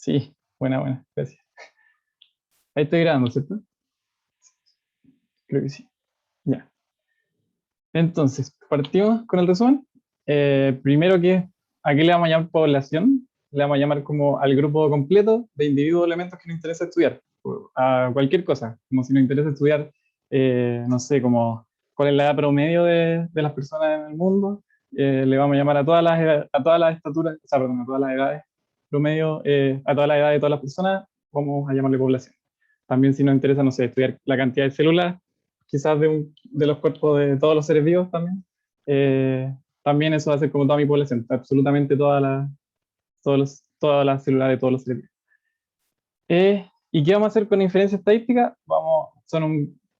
Sí, buena, gracias. Ahí estoy grabando, ¿cierto? Creo que sí. Ya. Entonces, partimos con el resumen. Primero que, ¿a qué le vamos a llamar población? Le vamos a llamar como al grupo completo de individuos o elementos que nos interesa estudiar. O a cualquier cosa, como si nos interesa estudiar, no sé, como cuál es la edad promedio de las personas en el mundo. Le vamos a llamar a a todas las estaturas, o sea, perdón, a todas las edades promedio, a todas las edades de todas las personas, vamos a llamarle población. También si nos interesa, no sé, estudiar la cantidad de células quizás de los cuerpos de todos los seres vivos también. Eh, También eso va a ser como toda mi población, absolutamente todas las células de todos los seres vivos. ¿Y qué vamos a hacer con inferencia estadística?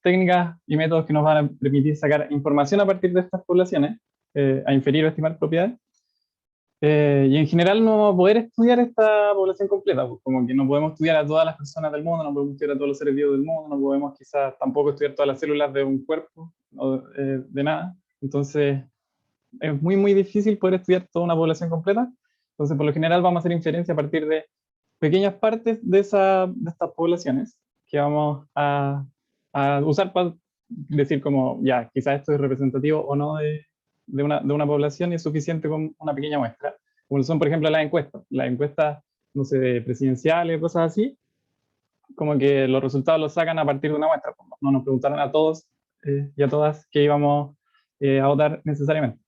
Técnicas y métodos que nos van a permitir sacar información a partir de estas poblaciones, a inferir o estimar propiedades. Y en general no vamos a poder estudiar esta población completa, pues, como que no podemos estudiar a todas las personas del mundo, no podemos estudiar a todos los seres vivos del mundo, no podemos quizás tampoco estudiar todas las células de un cuerpo, o, de nada. Entonces es muy difícil poder estudiar toda una población completa. Entonces por lo general vamos a hacer inferencia a partir de pequeñas partes de estas poblaciones que vamos a usar para decir como, ya, quizás esto es representativo o no de una población y es suficiente con una pequeña muestra. Como son, por ejemplo, las encuestas, no sé, presidenciales, cosas así, como que los resultados los sacan a partir de una muestra. No nos preguntaron a todos y a todas que íbamos a votar necesariamente.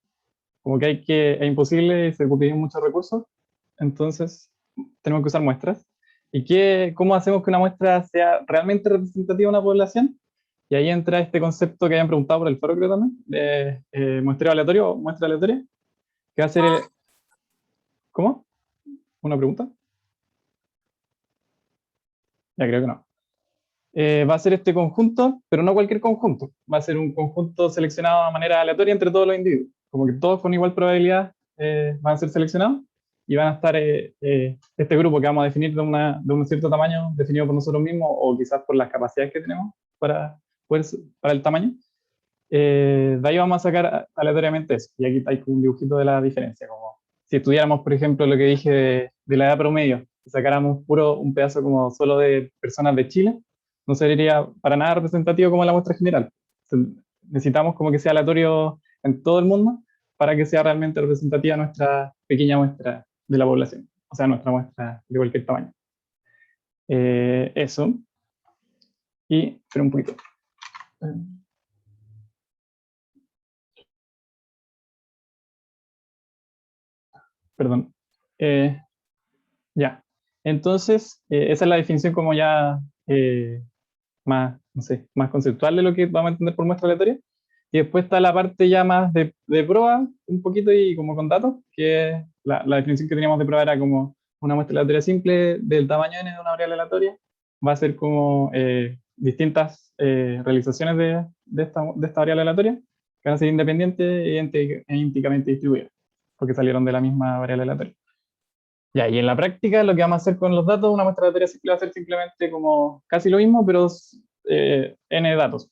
Como que es imposible, se piden muchos recursos, entonces tenemos que usar muestras. ¿Cómo hacemos que una muestra sea realmente representativa de una población? Y ahí entra este concepto que habían preguntado por el foro, creo también, de muestreo aleatorio o muestra aleatoria, que va a ser ¿cómo? ¿Una pregunta? Ya creo que no. Va a ser este conjunto, pero no cualquier conjunto. Va a ser un conjunto seleccionado de manera aleatoria entre todos los individuos. Como que todos con igual probabilidad van a ser seleccionados y van a estar este grupo que vamos a definir de un cierto tamaño definido por nosotros mismos o quizás por las capacidades que tenemos para el tamaño. De ahí vamos a sacar aleatoriamente eso. Y aquí hay un dibujito de la diferencia. Como si estudiáramos, por ejemplo, lo que dije de la edad promedio, y sacáramos un pedazo como solo de personas de Chile, no sería para nada representativo como la muestra general. Necesitamos como que sea aleatorio en todo el mundo para que sea realmente representativa nuestra pequeña muestra de la población, o sea, nuestra muestra de cualquier tamaño. Eso. Y, espera un poquito. Perdón. Eh, Ya. Entonces, esa es la definición como ya más, no sé, más conceptual de lo que vamos a entender por muestra aleatoria. Y después está la parte ya más de prueba, un poquito y como con datos, que la definición que teníamos de prueba era como una muestra aleatoria simple del tamaño n de una variable aleatoria. Va a ser como distintas realizaciones de esta variable aleatoria, que van a ser independientes e idénticamente distribuidas, porque salieron de la misma variable aleatoria. Ya, y en la práctica lo que vamos a hacer con los datos, una muestra aleatoria simple va a ser simplemente como casi lo mismo, pero n datos.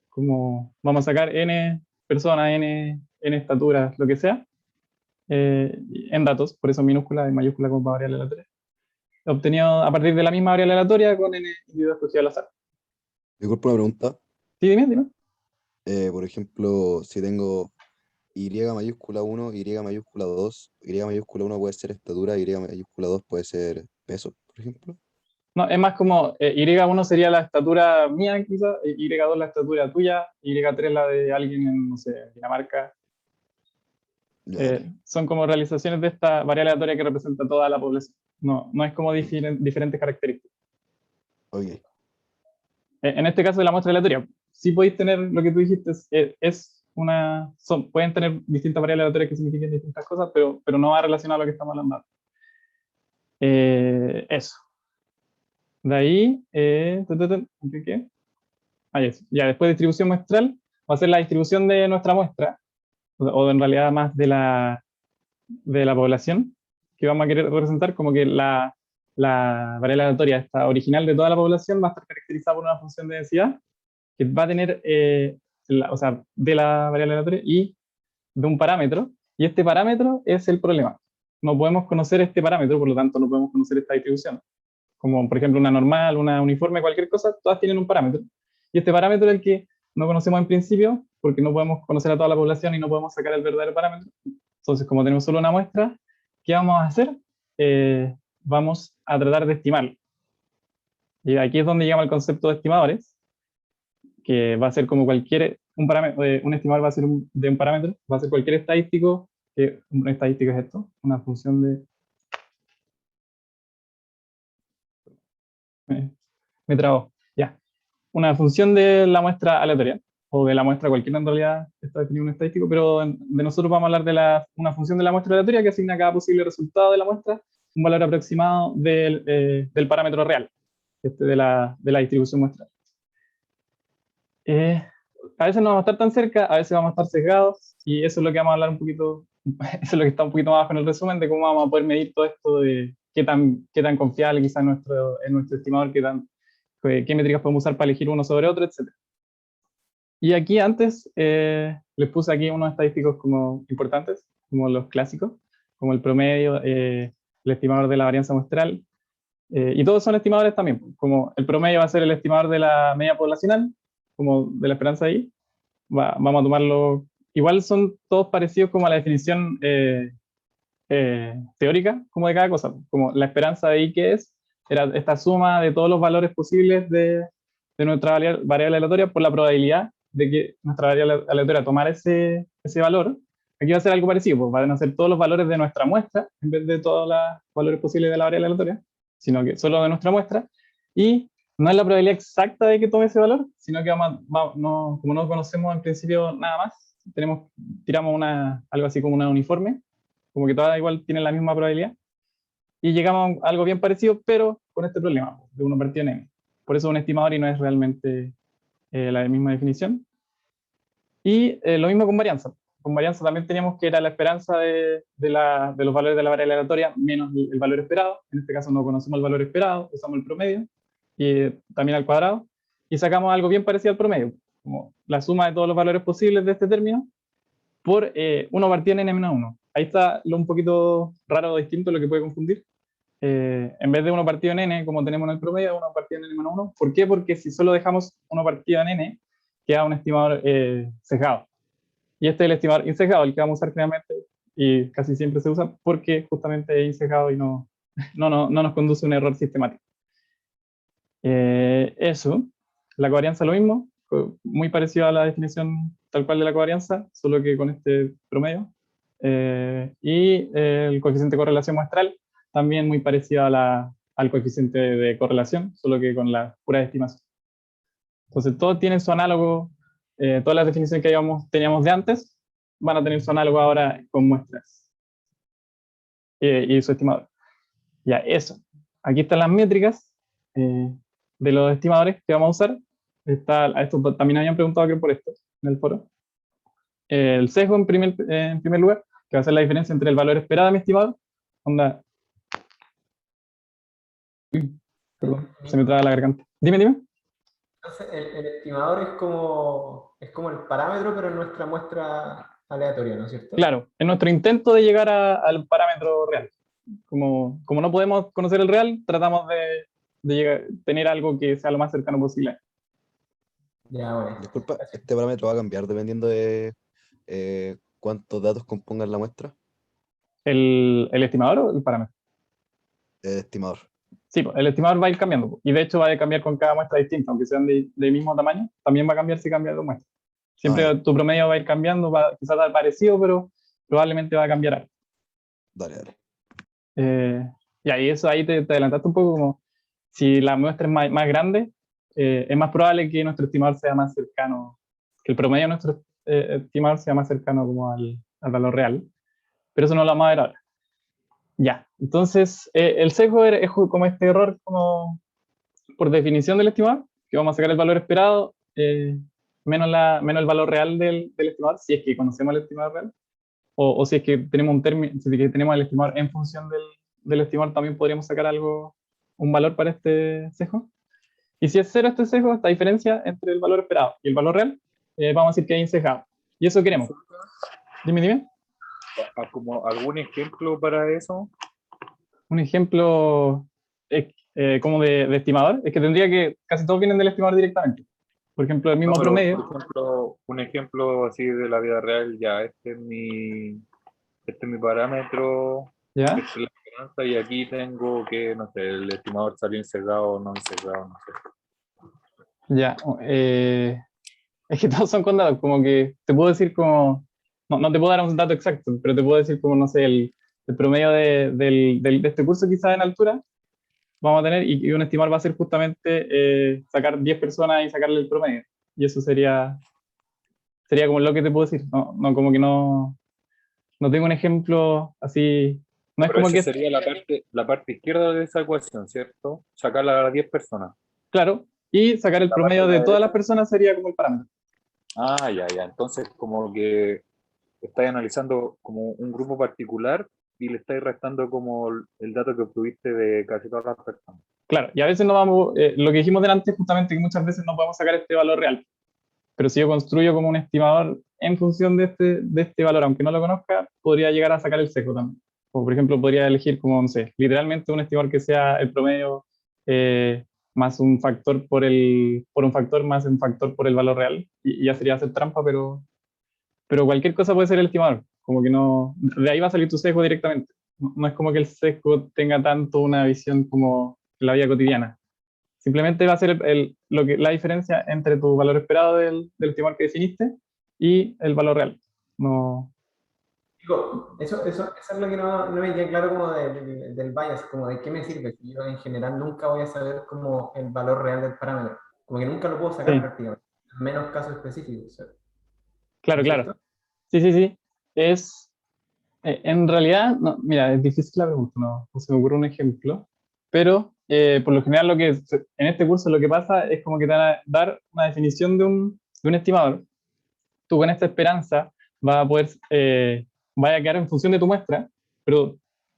Como vamos a sacar n personas, n estaturas, lo que sea, en datos, por eso minúscula y mayúscula como variable aleatoria. Obtenido a partir de la misma variable aleatoria con n individuos escogidos al azar. Disculpa una pregunta. Sí, dime. Por ejemplo, si tengo Y mayúscula 1, Y mayúscula 2, Y mayúscula 1 puede ser estatura, Y mayúscula 2 puede ser peso, por ejemplo. No, es más como Y1 sería la estatura mía, quizás, Y2 la estatura tuya, Y3 la de alguien en, no sé, Dinamarca. Ya, ok. Son como realizaciones de esta variable aleatoria que representa toda la población. No es como diferentes características. Ok. En este caso de la muestra aleatoria, sí podéis tener lo que tú dijiste, pueden tener distintas variables aleatorias que signifiquen distintas cosas, pero no va relacionado a lo que estamos hablando. Eso. De ahí, ¿qué? Ya, después de distribución muestral, va a ser la distribución de nuestra muestra, o en realidad más de la población que vamos a querer representar, como que la variable aleatoria esta original de toda la población va a estar caracterizada por una función de densidad que va a tener, o sea, de la variable aleatoria y de un parámetro, y este parámetro es el problema. no podemos conocer este parámetro, por lo tanto no podemos conocer esta distribución. Como por ejemplo una normal, una uniforme, cualquier cosa, todas tienen un parámetro. Y este parámetro es el que no conocemos en principio, porque no podemos conocer a toda la población y no podemos sacar el verdadero parámetro. Entonces, como tenemos solo una muestra, ¿qué vamos a hacer? Vamos a tratar de estimarlo. Y aquí es donde llegamos al concepto de estimadores, que va a ser como cualquier, un parámetro, un estimador va a ser de un parámetro, va a ser cualquier estadístico, que un estadístico es esto, una función de... me trabo, ya. Una función de la muestra aleatoria, o de la muestra cualquiera en realidad está definido un estadístico, pero de nosotros vamos a hablar de una función de la muestra aleatoria que asigna a cada posible resultado de la muestra un valor aproximado del parámetro real, de la distribución muestral. A veces no vamos a estar tan cerca, a veces vamos a estar sesgados, y eso es lo que vamos a hablar un poquito, eso es lo que está un poquito más abajo en el resumen, de cómo vamos a poder medir todo esto, de qué tan confiable quizá en nuestro estimador, qué métricas podemos usar para elegir uno sobre otro, etc. Y aquí antes les puse aquí unos estadísticos como importantes, como los clásicos, como el promedio, el estimador de la varianza muestral, y todos son estimadores también, como el promedio va a ser el estimador de la media poblacional, como de la esperanza ahí, vamos a tomarlo, igual son todos parecidos como a la definición teórica, como de cada cosa, como la esperanza de ahí que era esta suma de todos los valores posibles de nuestra variable aleatoria por la probabilidad de que nuestra variable aleatoria tomara ese valor. Aquí va a ser algo parecido, pues van a ser todos los valores de nuestra muestra, en vez de todos los valores posibles de la variable aleatoria, sino que solo de nuestra muestra, y no es la probabilidad exacta de que tome ese valor, sino que como no conocemos en principio nada más, tiramos algo así como una uniforme, como que todas igual tienen la misma probabilidad, y llegamos a algo bien parecido, pero con este problema, de 1 partido en n. Por eso es un estimador y no es realmente la misma definición. Y lo mismo con varianza. Con varianza también teníamos que era la esperanza de los valores de la variable aleatoria menos el valor esperado. En este caso no conocemos el valor esperado, usamos el promedio, y también al cuadrado, y sacamos algo bien parecido al promedio, como la suma de todos los valores posibles de este término por 1 partido en n menos 1. Ahí está lo un poquito raro o distinto, lo que puede confundir. En vez de 1 partido en n, como tenemos en el promedio, 1 partido en n menos 1. ¿Por qué? Porque si solo dejamos 1 partido en n, queda un estimador sesgado. Y este es el estimador insesgado, el que vamos a usar generalmente, y casi siempre se usa porque justamente es insesgado y no nos conduce a un error sistemático. Eso, la covarianza lo mismo, muy parecido a la definición tal cual de la covarianza, solo que con este promedio. Y el coeficiente de correlación muestral, también muy parecido al coeficiente de correlación, solo que con la pura estimación. Entonces, todos tienen su análogo, todas las definiciones que teníamos de antes, van a tener su análogo ahora con muestras y su estimador. Ya, eso. Aquí están las métricas de los estimadores que vamos a usar. Esto también habían preguntado que por esto, en el foro. El sesgo en primer lugar, que va a ser la diferencia entre el valor esperado de mi estimador. Onda, perdón, se me traba la garganta. Dime. Entonces, el estimador es como el parámetro, pero en nuestra muestra aleatoria, ¿no es cierto? Claro, en nuestro intento de llegar al parámetro real. Como no podemos conocer el real, tratamos de tener algo que sea lo más cercano posible. Ya, bueno. Disculpa, ¿este parámetro va a cambiar dependiendo de cuántos datos compongan la muestra? ¿El estimador o el parámetro? Estimador. Sí, pues, el estimador va a ir cambiando, y de hecho va a cambiar con cada muestra distinta, aunque sean de mismo tamaño, también va a cambiar si cambia de muestra. Siempre Ya. tu promedio va a ir cambiando, quizás dar parecido, pero probablemente va a cambiar algo. Dale. Y ahí te adelantaste un poco, como si la muestra es más grande, es más probable que nuestro estimador sea más cercano, que el promedio de nuestro estimador sea más cercano como al valor real, pero eso no lo vamos a ver ahora. Ya, entonces el sesgo es como este error como por definición del estimador, que vamos a sacar el valor esperado menos el valor real del estimador, si es que conocemos el estimador real, o si es que tenemos si es que tenemos el estimador en función del estimador, también podríamos sacar un valor para este sesgo. Y si es cero este sesgo, esta diferencia entre el valor esperado y el valor real, vamos a decir que es insesgado. Y eso queremos. Dime. como algún ejemplo para eso. Un ejemplo como de estimador, es que tendría que, casi todos vienen del estimador directamente. Por ejemplo, el No, mismo pero, promedio, por ejemplo, un ejemplo así de la vida real, ya, este es mi parámetro, ¿ya? esta es la esperanza, y aquí tengo que, no sé, el estimador salió insegado o no insegado, no sé. Ya. Es que todos son con datos, como que te puedo decir como, no te puedo dar un dato exacto, pero te puedo decir como, no sé, el promedio de este curso quizás en altura, vamos a tener, y un estimador va a ser justamente sacar 10 personas y sacarle el promedio. Y eso sería como lo que te puedo decir. No, como que no tengo un ejemplo así. No es Pero como esa que, sería la parte izquierda de esa ecuación, ¿cierto? Sacarla a las 10 personas. claro, y sacar el La parte promedio de de la todas las derecha. personas sería como el parámetro. Ah, ya. Entonces, como que estáis analizando como un grupo particular y le estáis restando como el dato que obtuviste de casi todas las personas. Claro, y a veces no vamos, lo que dijimos delante justamente que muchas veces no podemos sacar este valor real. Pero si yo construyo como un estimador en función de este valor, aunque no lo conozca, podría llegar a sacar el sesgo también. O por ejemplo, podría elegir como, no sé, literalmente un estimador que sea el promedio más un factor por un factor más un factor por el valor real. Y ya sería hacer trampa, pero cualquier cosa puede ser el estimador. Como que no, de ahí va a salir tu sesgo directamente. No es como que el sesgo tenga tanto una visión como en la vida cotidiana. Simplemente va a ser la diferencia entre tu valor esperado del estimador que definiste y el valor real. No, Digo, eso es lo que no me queda claro como del bias, como de qué me sirve, si yo en general nunca voy a saber como el valor real del parámetro, como que nunca lo puedo sacar sí, prácticamente, menos casos específicos, ¿no claro, es claro. cierto? Sí. Es, en realidad, no, mira, es difícil la pregunta, no se me ocurre un ejemplo, pero por lo general en este curso lo que pasa es como que te van a dar una definición de un estimador. Tú con esta esperanza vas a poder, vaya a quedar en función de tu muestra, pero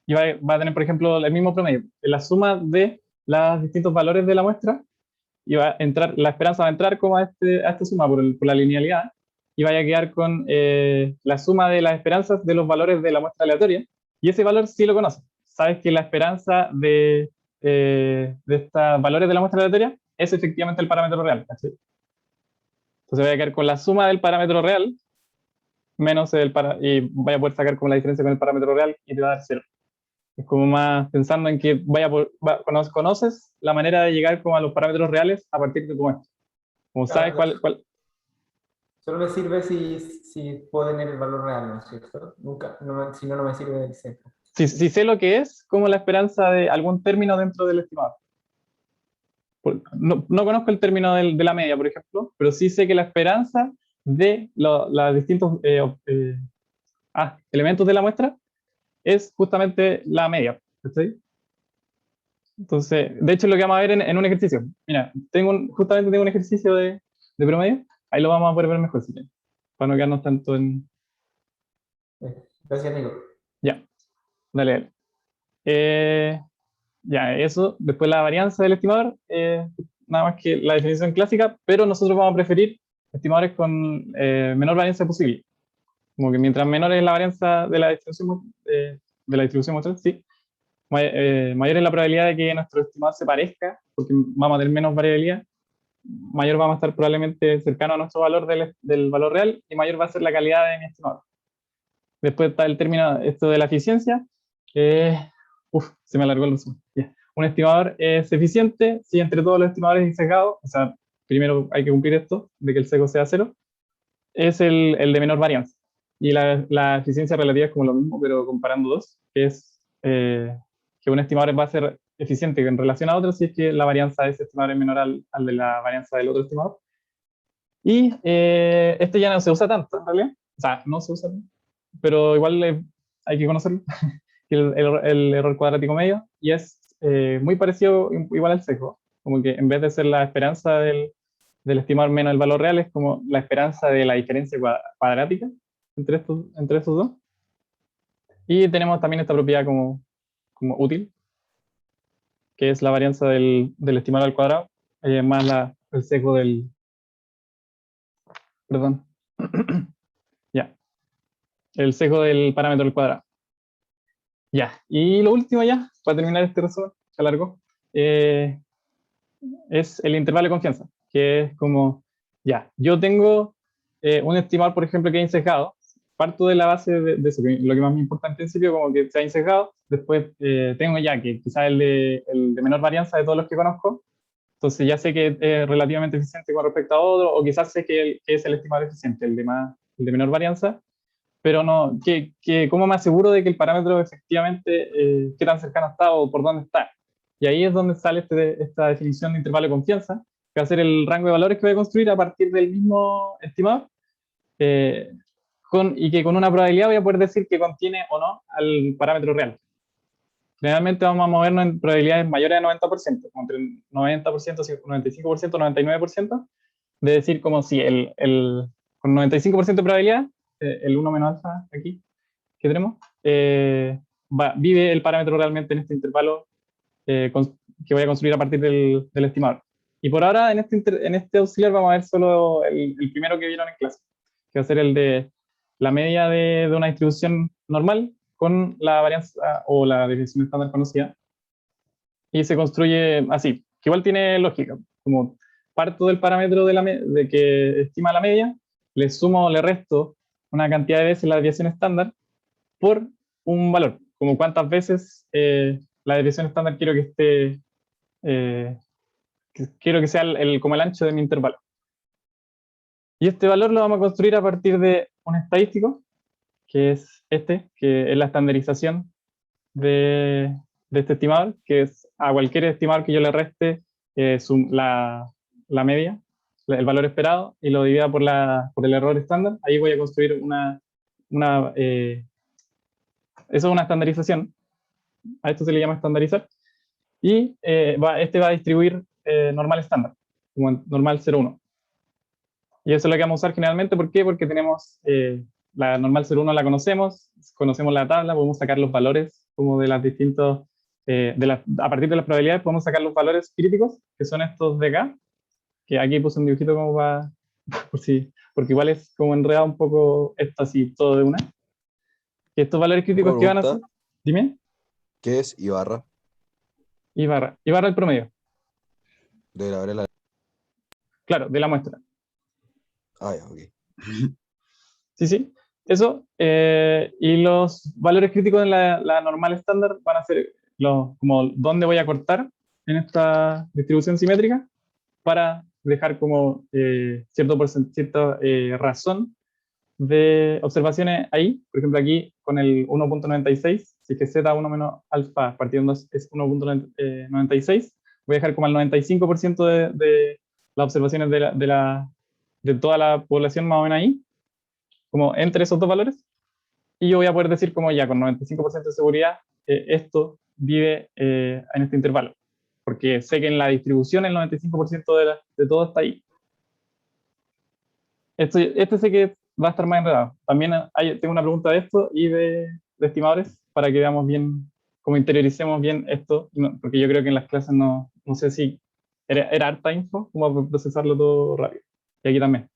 va a tener, por ejemplo, el mismo promedio. La suma de los distintos valores de la muestra y va a entrar, la esperanza va a entrar como a esta suma por la linealidad y vaya a quedar con la suma de las esperanzas de los valores de la muestra aleatoria y ese valor sí lo conoces. Sabes que la esperanza de estos valores de la muestra aleatoria es efectivamente el parámetro real. ¿Sí? Entonces vaya a quedar con la suma del parámetro real menos y vaya a poder sacar como la diferencia con el parámetro real y te va a dar cero. Es como más pensando en que conoces la manera de llegar como a los parámetros reales a partir de tu muestra. Como sabes Claro, cuál. solo me sirve si puedo tener el valor real, ¿no es cierto? Nunca, si no, no me sirve el centro. Si sé lo que es, como la esperanza de algún término dentro del estimado. No conozco el término de la media, por ejemplo, pero sí sé que la esperanza de los distintos elementos de la muestra es justamente la media. ¿Sí? Entonces, de hecho, es lo que vamos a ver en un ejercicio. Mira, justamente tengo un ejercicio de promedio. Ahí lo vamos a poder ver mejor, si quieren, para no quedarnos tanto en. Gracias, Nico. Ya, dale. Eh, ya, eso. Después la varianza del estimador. Nada más que la definición clásica, pero nosotros vamos a preferir estimadores con menor varianza posible. Como que mientras menor es la varianza de la distribución muestral, sí, mayor es la probabilidad de que nuestro estimado se parezca, porque vamos a tener menos variabilidad, mayor vamos a estar probablemente cercano a nuestro valor del valor real y mayor va a ser la calidad de mi estimado. Después está el término, esto de la eficiencia, que se me alargó el resumen. Yeah. Un estimador es eficiente si entre todos los estimadores y sesgados, o sea, primero hay que cumplir esto, de que el sesgo sea cero, es el de menor varianza. Y la eficiencia relativa es como lo mismo, pero comparando dos, que es que un estimador va a ser eficiente en relación a otro si es que la varianza de ese estimador es menor al de la varianza del otro estimador. Y este ya no se usa tanto, en realidad. O sea, no se usa, pero igual hay que conocerlo, el error cuadrático medio, y es muy parecido igual al sesgo, como que en vez de ser la esperanza del estimador menos el valor real, es como la esperanza de la diferencia cuadrática entre estos dos. Y tenemos también esta propiedad como útil, que es la varianza del estimador al cuadrado, más el sesgo del. Perdón. Ya. el sesgo del parámetro al cuadrado. Ya, y lo último ya, para terminar este resumen, se alargó, es el intervalo de confianza, que es como, ya, yo tengo un estimador, por ejemplo, que es insesgado, parto de la base de eso, que lo que más me importa en principio, como que sea insesgado, después tengo ya que quizás el de menor varianza de todos los que conozco, entonces ya sé que es relativamente eficiente con respecto a otro, o quizás sé que es el estimador eficiente, el de menor varianza, pero no, ¿cómo me aseguro de que el parámetro efectivamente, qué tan cercano está o por dónde está? Y ahí es donde sale esta definición de intervalo de confianza, que va a ser el rango de valores que voy a construir a partir del mismo estimador, eh, y que con una probabilidad voy a poder decir que contiene o no al parámetro real. Generalmente vamos a movernos en probabilidades mayores de 90%, como entre 90%, 95%, 99%, de decir como si con 95% de probabilidad, el 1 menos alfa aquí, que tenemos, vive el parámetro realmente en este intervalo que voy a construir a partir del estimador. Y por ahora, en este auxiliar vamos a ver solo el primero que vieron en clase, que va a ser el de la media de una distribución normal con la varianza o la desviación estándar conocida. Y se construye así, que igual tiene lógica, como parto del parámetro de que estima la media, le sumo o le resto una cantidad de veces la desviación estándar por un valor, como cuántas veces la desviación estándar quiero que esté, quiero que sea como el ancho de mi intervalo. Y este valor lo vamos a construir a partir de un estadístico, que es que es la estandarización de este estimador, que es a cualquier estimador que yo le reste la media, el valor esperado, y lo divida por el error estándar. Ahí voy a construir eso es una estandarización. A esto se le llama estandarizar. Y este va a distribuir normal estándar, como en normal 0,1. Y eso es lo que vamos a usar generalmente. ¿Por qué? Porque tenemos la normal 0,1 la conocemos la tabla, podemos sacar los valores como de las distintos, a partir de las probabilidades podemos sacar los valores críticos, que son estos de acá, que aquí puse un dibujito como para, porque igual es como enredado un poco esto así, todo de una. Que estos valores críticos que van a ser, Pregunta, dime, ¿qué es Ibarra? y barra el promedio, De la Varela. claro, de la muestra. Ah, ya, ok. Sí, sí, eso. Y los valores críticos en la normal estándar van a ser como dónde voy a cortar en esta distribución simétrica para dejar como cierta razón de observaciones ahí. Por ejemplo, aquí con el 1.96, si es que z1 menos alfa partiendo es 1.96, voy a dejar como al 95% de las observaciones de toda la población más o menos ahí, como entre esos dos valores, y yo voy a poder decir como ya con 95% de seguridad esto vive en este intervalo, porque sé que en la distribución el 95% de todo está ahí. Este sé que va a estar más enredado. También tengo una pregunta de esto y de estimadores para que veamos bien, como interioricemos bien esto, porque yo creo que en las clases no sé si era harta info, como procesarlo todo rápido. Y aquí también.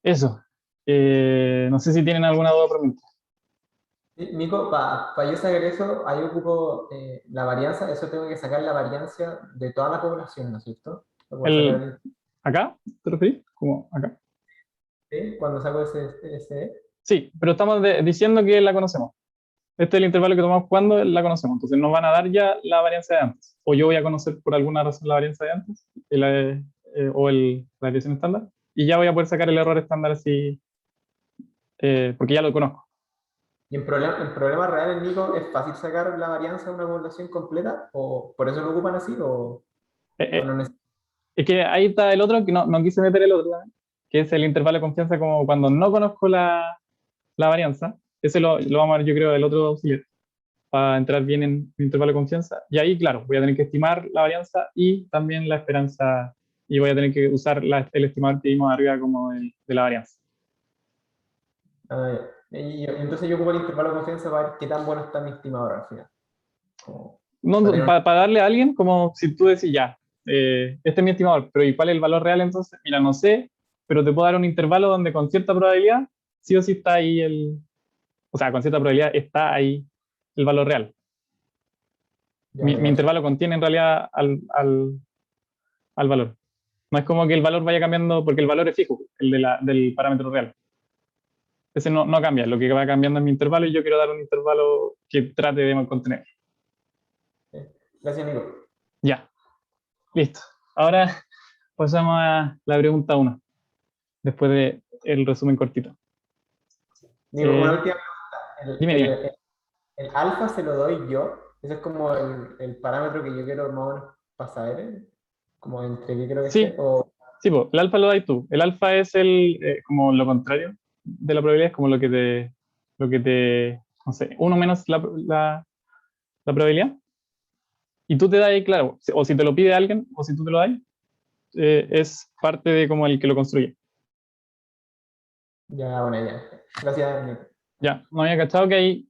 Eso. No sé si tienen alguna duda o pregunta. Nico, para yo sacar eso, ahí ocupo la varianza, eso tengo que sacar la varianza de toda la población, ¿no es cierto? Para poder sacar ¿Acá? ¿Te referís? ¿Como acá? ¿sí? Cuando saco ese. Sí, pero estamos diciendo que la conocemos. Este es el intervalo que tomamos cuando la conocemos. Entonces nos van a dar ya la varianza de antes. O yo voy a conocer por alguna razón la varianza de antes, la desviación estándar, y ya voy a poder sacar el error estándar así, porque ya lo conozco. ¿Y en problemas reales, Nico, es fácil sacar la varianza de una población completa? ¿O por eso lo ocupan así? ¿O Eh, no necesitan? es que ahí está el otro, que no quise meter el otro, ¿eh? Que es el intervalo de confianza como cuando no conozco la varianza. Ese lo vamos a ver, yo creo, el otro auxiliar, para entrar bien en el intervalo de confianza. Y ahí, claro, voy a tener que estimar la varianza y también la esperanza, y voy a tener que usar el estimador que vimos arriba como de la varianza. Ah, ya. Y entonces yo ocupo el intervalo de confianza para ver qué tan bueno está mi estimador al final. Como, No, para tener para darle a alguien, como si tú decís, ya, este es mi estimador, pero ¿y cuál es el valor real entonces? Mira, no sé, pero te puedo dar un intervalo donde con cierta probabilidad sí o sí está ahí o sea, con cierta probabilidad está ahí el valor real. Ya, Mi ya. intervalo contiene en realidad al valor. No es como que el valor vaya cambiando porque el valor es fijo, del parámetro real. Ese no cambia, lo que va cambiando es mi intervalo y yo quiero dar un intervalo que trate de contener. Gracias, Nico. Ya, listo. Ahora pasamos a la pregunta 1, después del resumen cortito. Nico, una Eh, última pregunta. dime, dime. El alfa se lo doy yo. Ese es como el parámetro que yo quiero más o menos para saber, como entre qué creo que esté. Sí, sí, po, el alfa lo das tú. El alfa es como lo contrario de la probabilidad, es como no sé, uno menos la probabilidad. Y tú te das ahí, claro, o si te lo pide alguien, o si tú te lo das, es parte de como el que lo construye. Ya, bueno, ya. Gracias, Nico. Ya, no había cachado que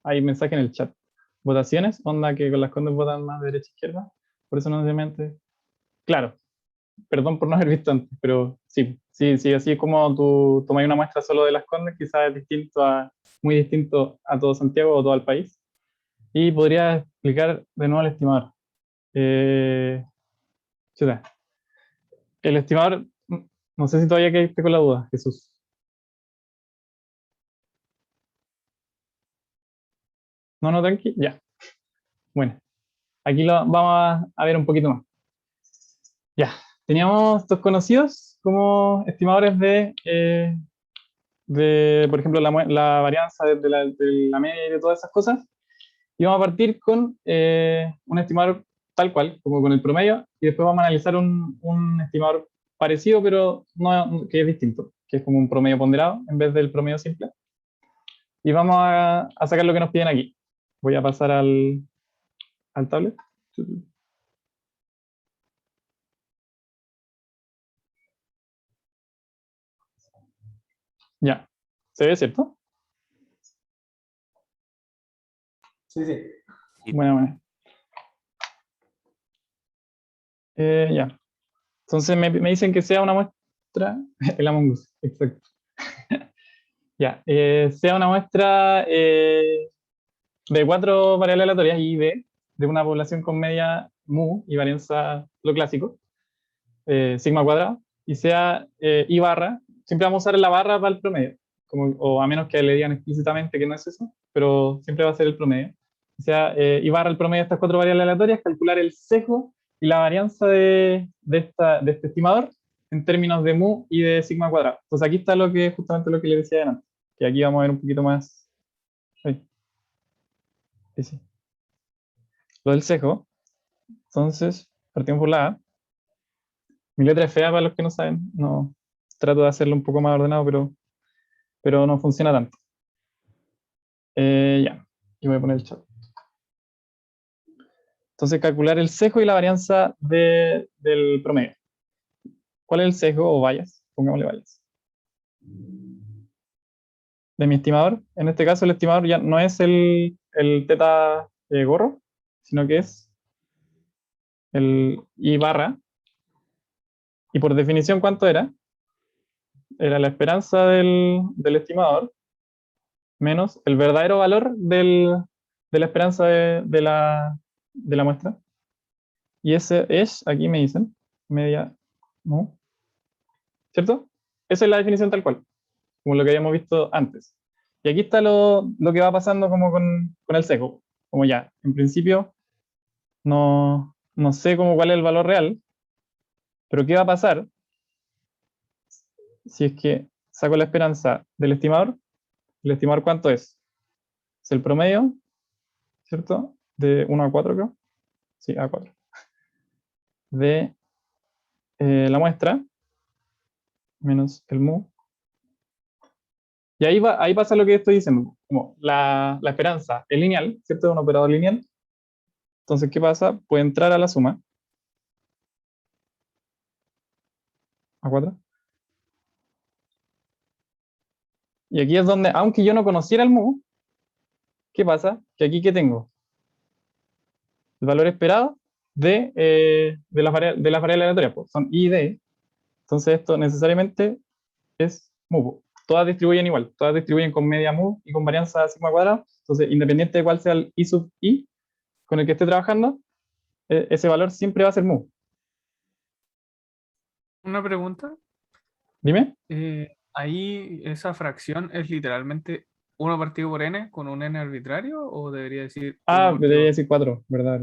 hay mensaje en el chat. Votaciones, onda que con las condes votan más de derecha a izquierda. Por eso no necesariamente. Claro, perdón por no haber visto antes, pero sí, así es como tú tomas una muestra solo de las condes, quizás es muy distinto a todo Santiago o todo el país. Y podría explicar de nuevo el estimador. Chuta, el estimador, no sé si todavía quedaste con la duda, Jesús. No, tranqui, ya. Bueno, aquí lo vamos a ver un poquito más. Ya, teníamos estos conocidos como estimadores por ejemplo, la varianza de la media y de todas esas cosas. Y vamos a partir con un estimador tal cual, como con el promedio, y después vamos a analizar un estimador parecido, pero que es distinto, que es como un promedio ponderado en vez del promedio simple. Y vamos a sacar lo que nos piden aquí. Voy a pasar al tablet. Ya, ¿se ve, cierto? Sí, sí. Bueno. Ya. Entonces me dicen que sea una muestra, el Among Us, exacto. Ya, sea una muestra de 4 variables aleatorias, I y B, de una población con media mu y varianza, lo clásico, sigma cuadrado, y sea I barra, siempre vamos a usar la barra para el promedio, o a menos que le digan explícitamente que no es eso, pero siempre va a ser el promedio. O sea, I barra el promedio de estas 4 variables aleatorias, calcular el sesgo y la varianza de este estimador en términos de mu y de sigma cuadrado. Entonces aquí está justamente lo que le decía antes, que aquí vamos a ver un poquito más. Ay, sí. Lo del sesgo. Entonces, partimos por la A. Mi letra es fea para los que no saben. No, trato de hacerlo un poco más ordenado, pero no funciona tanto. Ya, y voy a poner el chat. Entonces, calcular el sesgo y la varianza del promedio. ¿Cuál es el sesgo o bias? Pongámosle bias. De mi estimador. En este caso, el estimador ya no es el teta gorro, sino que es el I barra. Y por definición, ¿cuánto era? Era la esperanza del estimador menos el verdadero valor de la esperanza de la muestra. Y ese es, aquí me dicen, media mu, ¿cierto? Esa es la definición tal cual, como lo que habíamos visto antes. Y aquí está lo que va pasando como con el sesgo. Como ya, en principio, no sé cuál es el valor real, pero ¿qué va a pasar si es que saco la esperanza del estimador? ¿El estimador cuánto es? Es el promedio, ¿cierto? De 1 a 4, creo. Sí, a 4. De la muestra, menos el mu. Y ahí pasa lo que estoy diciendo, como la esperanza es lineal, ¿cierto? Es un operador lineal. Entonces, ¿qué pasa? Puede entrar a la suma, a 4. Y aquí es donde, aunque yo no conociera el mu, ¿qué pasa? Que aquí, ¿qué tengo? El valor esperado de las variables aleatorias, pues, son I y D. Entonces, esto necesariamente es mu, po. Todas distribuyen igual, todas distribuyen con media mu y con varianza sigma cuadrado. Entonces, independiente de cuál sea el I sub I con el que esté trabajando, ese valor siempre va a ser mu. Una pregunta. Dime. Ahí esa fracción es literalmente 1 partido por n con un n arbitrario, o debería decir 1 Ah, partido debería por... decir 4, ¿verdad?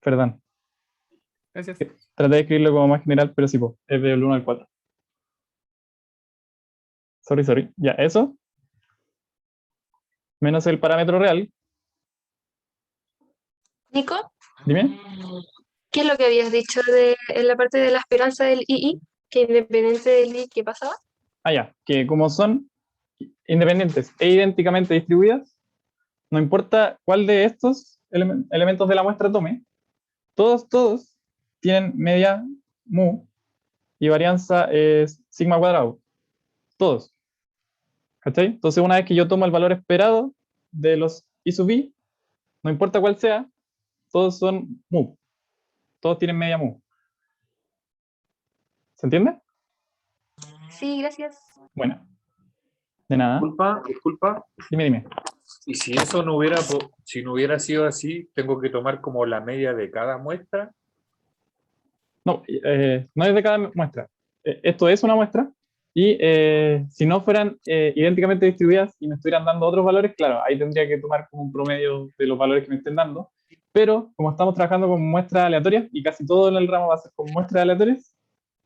Perdón. Gracias. Traté de escribirlo como más general, pero sí, po, es del 1 al 4. Sorry. Ya, eso. Menos el parámetro real. Nico, Dime. ¿qué es lo que habías dicho en la parte de la esperanza del II? Que independiente del I, ¿qué pasaba? Ah, ya. Que como son independientes e idénticamente distribuidas, no importa cuál de estos elementos de la muestra tome, todos tienen media mu y varianza es sigma cuadrado. Todos. ¿Cachai? Entonces, una vez que yo tomo el valor esperado de los I sub I, no importa cuál sea, todos son mu. Todos tienen media mu. ¿Se entiende? Sí, gracias. Bueno, de nada. Disculpa. Dime. Y si eso no hubiera, si no hubiera sido así, tengo que tomar como la media de cada muestra. No, no es de cada muestra. Esto es una muestra. Y si no fueran idénticamente distribuidas y me estuvieran dando otros valores, claro, ahí tendría que tomar como un promedio de los valores que me estén dando. Pero como estamos trabajando con muestras aleatorias, y casi todo en el ramo va a ser con muestras aleatorias,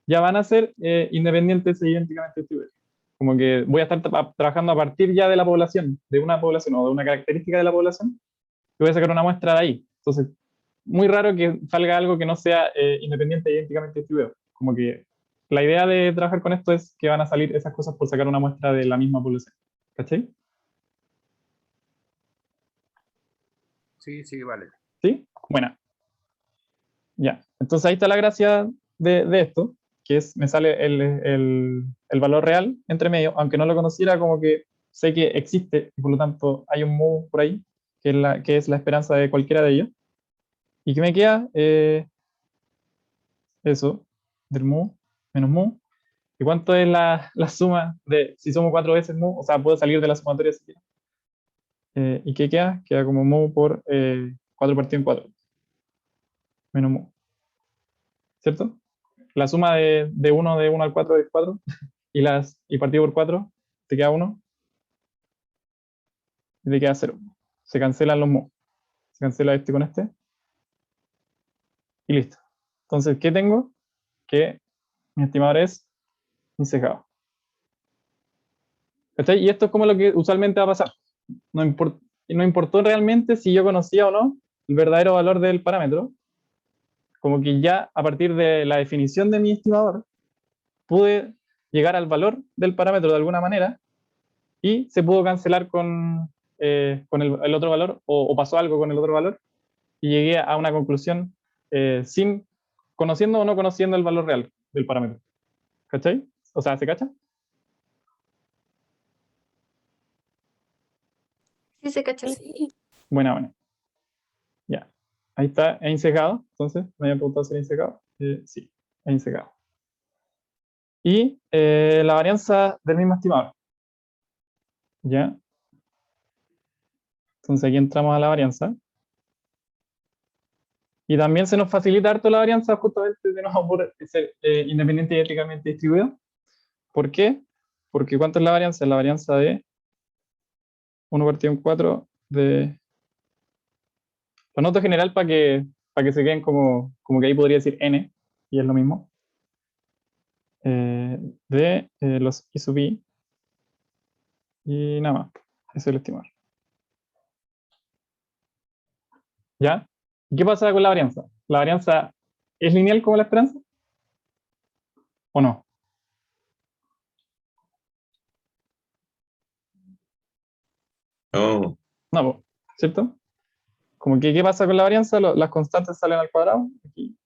ya van a ser independientes e idénticamente distribuidas. Como que voy a estar trabajando a partir ya de la población, de una población o de una característica de la población, y voy a sacar una muestra de ahí. Entonces, muy raro que salga algo que no sea independiente e idénticamente distribuido. Como que la idea de trabajar con esto es que van a salir esas cosas por sacar una muestra de la misma población. ¿Cachai? Sí, vale. ¿Sí? Bueno. Ya. Entonces ahí está la gracia de esto, que es, me sale el valor real entre medio, aunque no lo conociera, como que sé que existe, y por lo tanto hay un mu por ahí, que es la esperanza de cualquiera de ellos. ¿Y qué me queda? Eso, del mu, menos mu. ¿Y cuánto es la suma de, si somos 4 veces mu? O sea, puedo salir de la sumatoria si quiero. ¿Y qué queda? Queda como mu por 4 partido en 4. Menos mu. ¿Cierto? La suma de 1 al 4 es 4. Y partido por 4, te queda 1. Y te queda 0. Se cancelan los mu. Se cancela este con este. Y listo. Entonces, ¿qué tengo? Que mi estimador es incejado. ¿Cachai? Y esto es como lo que usualmente va a pasar. No importó realmente si yo conocía o no el verdadero valor del parámetro. Como que ya a partir de la definición de mi estimador, pude llegar al valor del parámetro de alguna manera y se pudo cancelar con el otro valor o pasó algo con el otro valor y llegué a una conclusión sin conociendo o no conociendo el valor real del parámetro. ¿Cachai? O sea, ¿se cacha? Sí, se cacha. Buena. Ya. Ahí está, es insecado. Entonces, me había preguntado si era insecado. Sí, es insecado. Y la varianza del mismo estimador. ¿Ya? Entonces aquí entramos a la varianza. Y también se nos facilita harto la varianza justamente de nuevo por ser independiente y éticamente distribuido. ¿Por qué? Porque ¿cuánto es la varianza? Es la varianza de 1 partido en 4 de... Lo noto general para que se queden como que ahí podría decir n, y es lo mismo. De los I sub i. Y nada más. Ese es el estimador. ¿Ya? ¿Y qué pasa con la varianza? ¿La varianza es lineal como la esperanza? ¿O no? No, No, po, ¿cierto? Como que, ¿qué pasa con la varianza? Las constantes salen al cuadrado. Aquí.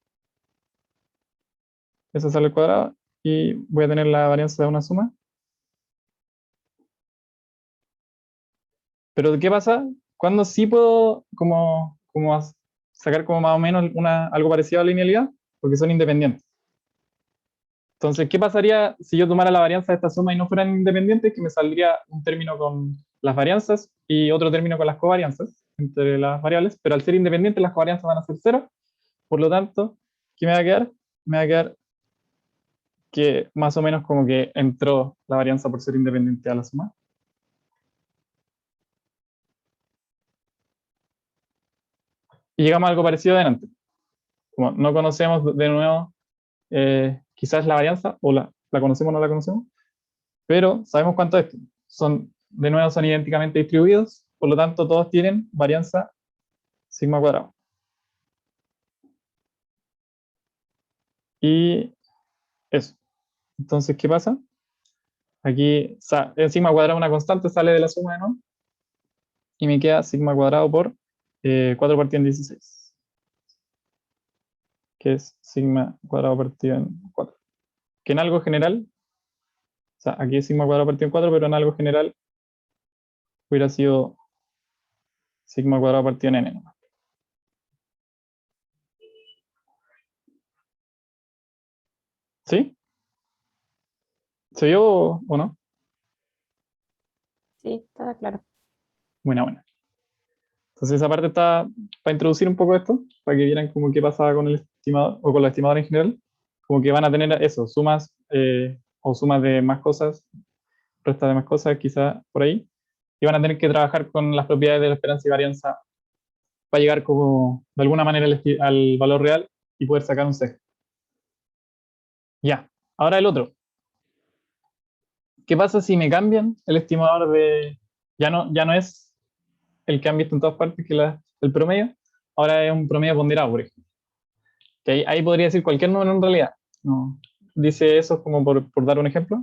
Eso sale al cuadrado. Y voy a tener la varianza de una suma. Pero ¿qué pasa? Cuando sí puedo sacar como más o menos algo parecido a la linealidad, porque son independientes. Entonces, ¿qué pasaría si yo tomara la varianza de esta suma y no fueran independientes? Que me saldría un término con las varianzas y otro término con las covarianzas entre las variables, pero al ser independientes las covarianzas van a ser cero. Por lo tanto, ¿qué me va a quedar? Me va a quedar que más o menos como que entró la varianza por ser independiente a la suma. Y llegamos a algo parecido adelante. Como no conocemos de nuevo quizás la varianza, o la conocemos o no la conocemos, pero sabemos cuánto es. De nuevo son idénticamente distribuidos, por lo tanto todos tienen varianza sigma cuadrado. Y eso. Entonces, ¿qué pasa? Aquí el sigma cuadrado una constante, sale de la suma de nuevo, y me queda sigma cuadrado por 4 partido en 16, que es sigma cuadrado partido en 4. Que en algo general, o sea, aquí es sigma cuadrado partido en 4, pero en algo general hubiera sido sigma cuadrado partido en n nomás. ¿Sí? ¿Se vio o no? Sí, está claro. Buena. Entonces esa parte está para introducir un poco esto, para que vieran como qué pasaba con el estimador, o con la estimadora en general. Como que van a tener eso, sumas o sumas de más cosas, restas de más cosas, quizá por ahí. Y van a tener que trabajar con las propiedades de la esperanza y varianza para llegar como de alguna manera al valor real y poder sacar un sesgo. Ya, ahora el otro. ¿Qué pasa si me cambian el estimador de... Ya no es el que han visto en todas partes, que el promedio, ahora es un promedio ponderado, por ejemplo. Que ahí podría decir cualquier número en realidad. No, dice eso como por dar un ejemplo,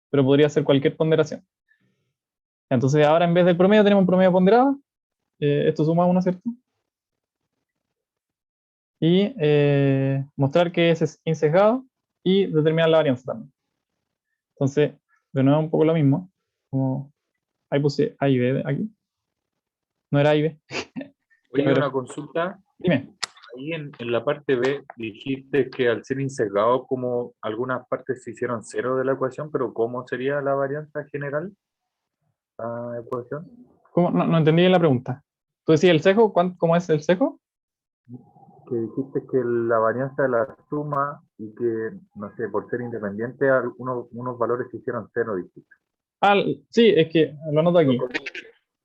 pero podría ser cualquier ponderación. Entonces ahora en vez del promedio tenemos un promedio ponderado, esto suma 1, ¿cierto? Y mostrar que es insesgado y determinar la varianza también. Entonces, de nuevo un poco lo mismo, como ahí puse A y B aquí. No era A y B. Oye, pero, una consulta. dime. Ahí en la parte B dijiste que al ser insesgado, como algunas partes se hicieron cero de la ecuación, pero ¿cómo sería la varianza general? La ecuación. ¿Cómo? No entendí bien la pregunta. ¿Tú decías el sesgo? ¿Cómo es el sesgo? Que dijiste que la varianza de la suma y que, no sé, por ser independiente, unos valores se hicieron cero, dijiste. Ah, sí, es que lo anoto aquí.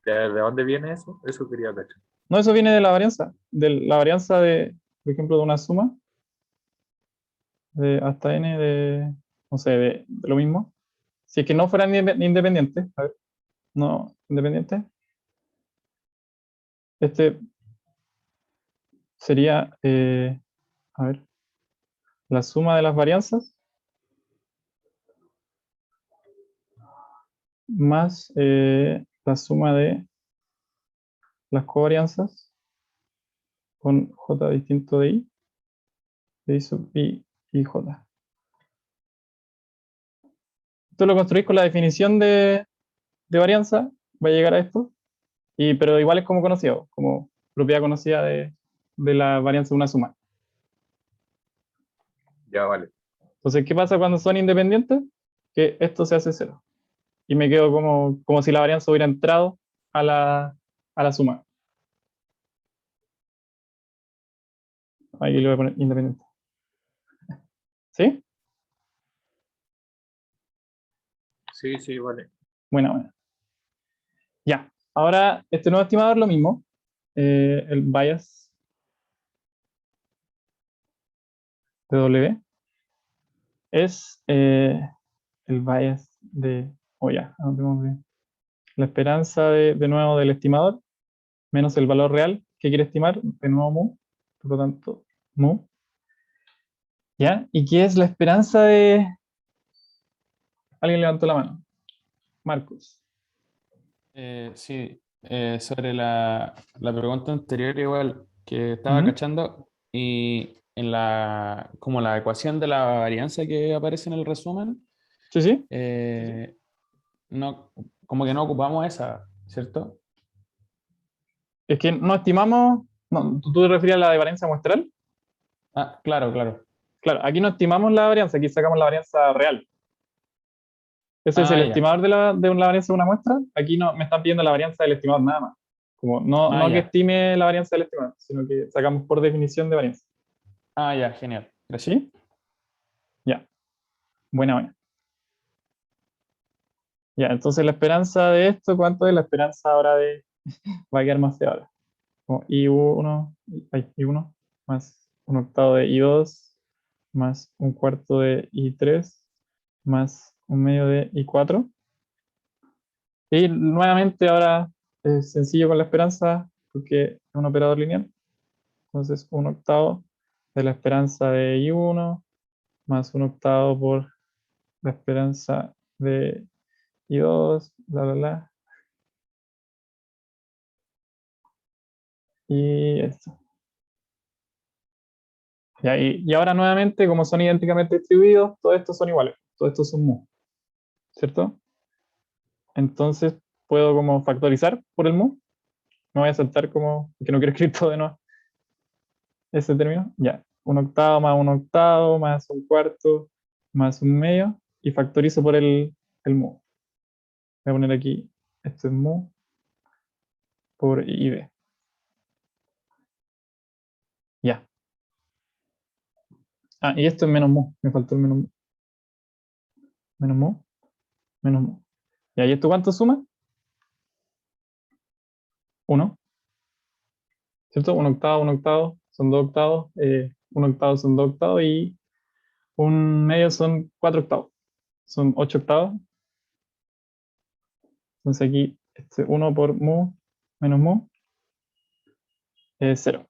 ¿De dónde viene eso? Eso quería cachar. No, eso viene de la varianza de, por ejemplo, de una suma de hasta n de, no sé, de lo mismo. Si es que no fueran independientes, a ver, no independientes, este sería, a ver, la suma de las varianzas más la suma de las covarianzas con j distinto de i sub i y j. Esto lo construís con la definición de varianza, va a llegar a esto, pero igual es como conocido, como propiedad conocida de la varianza de una suma. Ya, vale. Entonces, ¿qué pasa cuando son independientes? Que esto se hace cero. Y me quedo como si la varianza hubiera entrado a la suma. Ahí le voy a poner independiente. ¿Sí? Sí, vale. Buena. Ya. Ahora, este nuevo estimador, lo mismo. El bias de W es el bias de... ya, anotémoslo bien. La esperanza de nuevo del estimador menos el valor real que quiere estimar, de nuevo mu, por lo tanto mu. ¿Ya? ¿Y qué es la esperanza de...? Alguien levantó la mano. Marcos. Sí, sobre la pregunta anterior igual que estaba cachando y en como la ecuación de la varianza que aparece en el resumen, Sí. no, como que no ocupamos esa, ¿cierto? Es que no estimamos... No, ¿tú te refieres a la de varianza muestral? Ah, claro. Claro, aquí no estimamos la varianza, aquí sacamos la varianza real. Ese es el Ya. estimador de la varianza de una muestra. Aquí no me están pidiendo la varianza del estimador nada más. Como no que Ya. estime la varianza del estimador, sino que sacamos por definición de varianza. Ya, genial. Gracias. ¿Sí? Ya. Buena. Ya, entonces la esperanza de esto, ¿cuánto es la esperanza ahora de... Va a quedar más fea ahora. Como I1, I1 más un octavo de I2 más un cuarto de I3 más un medio de I4. Y nuevamente ahora es sencillo con la esperanza porque es un operador lineal. Entonces un octavo de la esperanza de I1 más un octavo por la esperanza de I2, bla, bla, bla. Y esto. Ya, y ahora nuevamente, como son idénticamente distribuidos, todos estos son iguales. Todos estos son mu, ¿cierto? Entonces puedo como factorizar por el mu. Me voy a saltar como, que no quiero escribir todo de nuevo. Ese término, ya. Un octavo más un cuarto más un medio y factorizo por el mu. Voy a poner aquí, esto es mu por id. Ya. Y esto es menos mu, me faltó el menos mu. Menos mu, menos mu. Ya, ¿y esto cuánto suma? 1, ¿cierto? Un octavo, son 2 octavos, un octavo son 2 octavos y un medio son 4 octavos. Son 8 octavos. Entonces aquí 1 por mu menos mu es 0.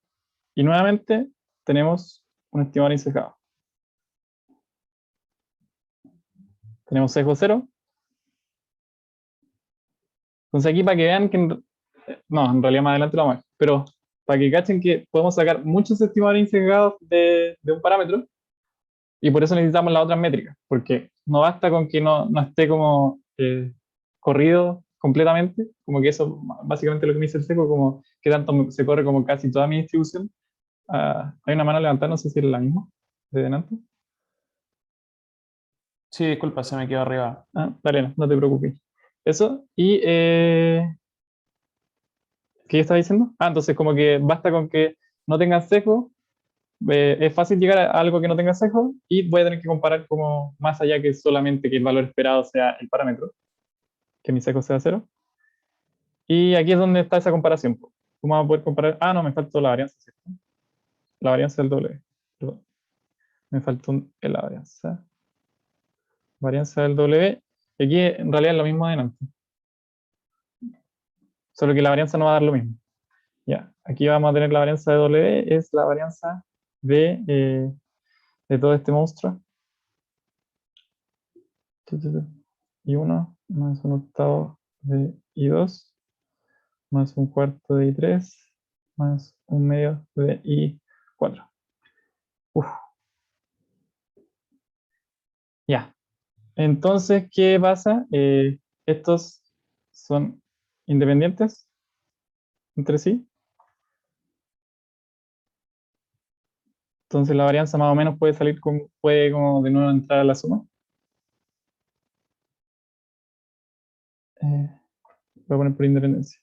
Y nuevamente tenemos un estimador insesgado. Tenemos sesgo 0. Entonces aquí para que vean que... en realidad más adelante lo vamos a ver. Pero para que cachen que podemos sacar muchos estimadores insesgados de un parámetro. Y por eso necesitamos las otras métricas. Porque no basta con que no esté como corrido completamente. Como que eso básicamente lo que me dice el sesgo, como que tanto se corre como casi toda mi distribución. Hay una mano levantada, no sé si es la misma de delante. Sí, disculpa, se me quedó arriba. Dale, no te preocupes. Eso, y ¿qué estaba diciendo? Entonces como que basta con que no tenga sesgo, es fácil llegar a algo que no tenga sesgo y voy a tener que comparar como más allá que solamente que el valor esperado sea el parámetro, que mi sesgo sea 0. Y aquí es donde está esa comparación. ¿Cómo vamos a poder comparar? No, me faltó la varianza, ¿cierto? La varianza del W. Perdón. Me faltó la varianza. Varianza del W. Y aquí en realidad es lo mismo de antes. Solo que la varianza no va a dar lo mismo. Ya, aquí vamos a tener la varianza de W, es la varianza de todo este monstruo. I1 más un octavo de I2 más un cuarto de I3 más un medio de I4. Ya, entonces, ¿qué pasa? Estos son independientes entre sí. Entonces la varianza más o menos puede salir puede como de nuevo entrar a la suma. Voy a poner por independencia.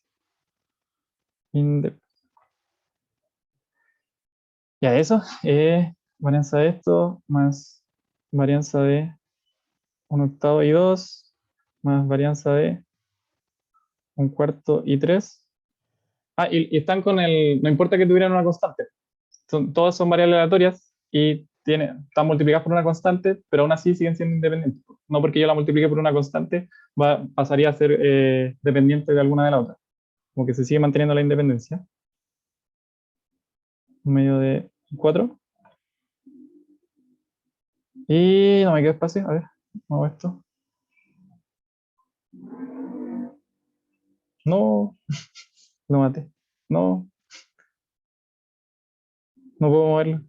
Ya eso, varianza de esto más varianza de un octavo y 2 más varianza de un cuarto y 3. Y están con no importa que tuvieran una constante, todas son variables aleatorias y están multiplicadas por una constante, pero aún así siguen siendo independientes. No porque yo la multiplique por una constante, pasaría a ser dependiente de alguna de las otras. Como que se sigue manteniendo la independencia. Un medio de 4. Y no me queda espacio, a ver, muevo esto. No, lo maté. No, no puedo moverlo.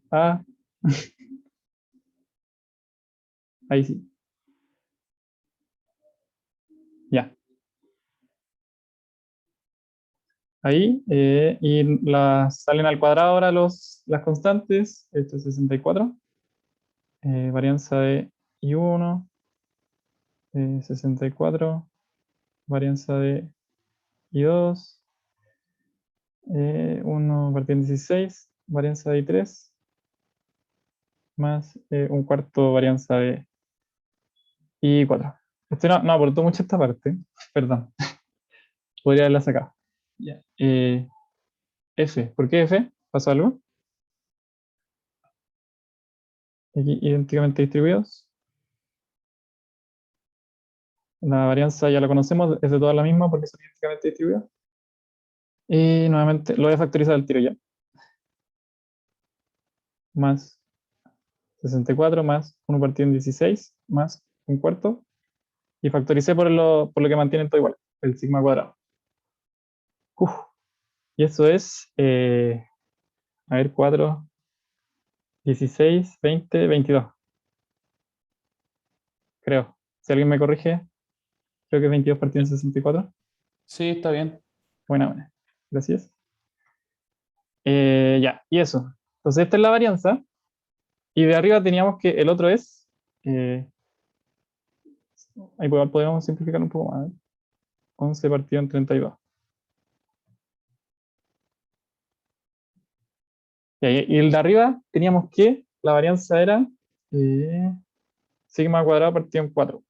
Ahí sí. Ya. Ahí. Y salen al cuadrado ahora las constantes. Esto es 64. varianza de I1, 64, varianza de I2, 1 partido en 16, varianza de I3, más un cuarto varianza de I4. Este no aportó mucho esta parte, perdón. Podría haberla sacado. Ya. F, ¿por qué F? ¿Pasó algo? Aquí idénticamente distribuidos. La varianza ya la conocemos, es de todas la misma porque son idénticamente distribuidas. Y nuevamente lo voy a factorizar al tiro ya. Más 64 más 1 partido en 16 más un cuarto. Y factoricé por lo que mantienen todo igual, el sigma cuadrado. Uf. Y eso es, a ver, 4, 16, 20, 22. Creo. Si alguien me corrige, creo que 22 partido en 64. Sí, está bien. Buena. Gracias. Ya, y eso. Entonces esta es la varianza. Y de arriba teníamos que el otro es... ahí podemos simplificar un poco más. 11 partido en 32. Y el de arriba teníamos que la varianza era sigma cuadrado partido en 4.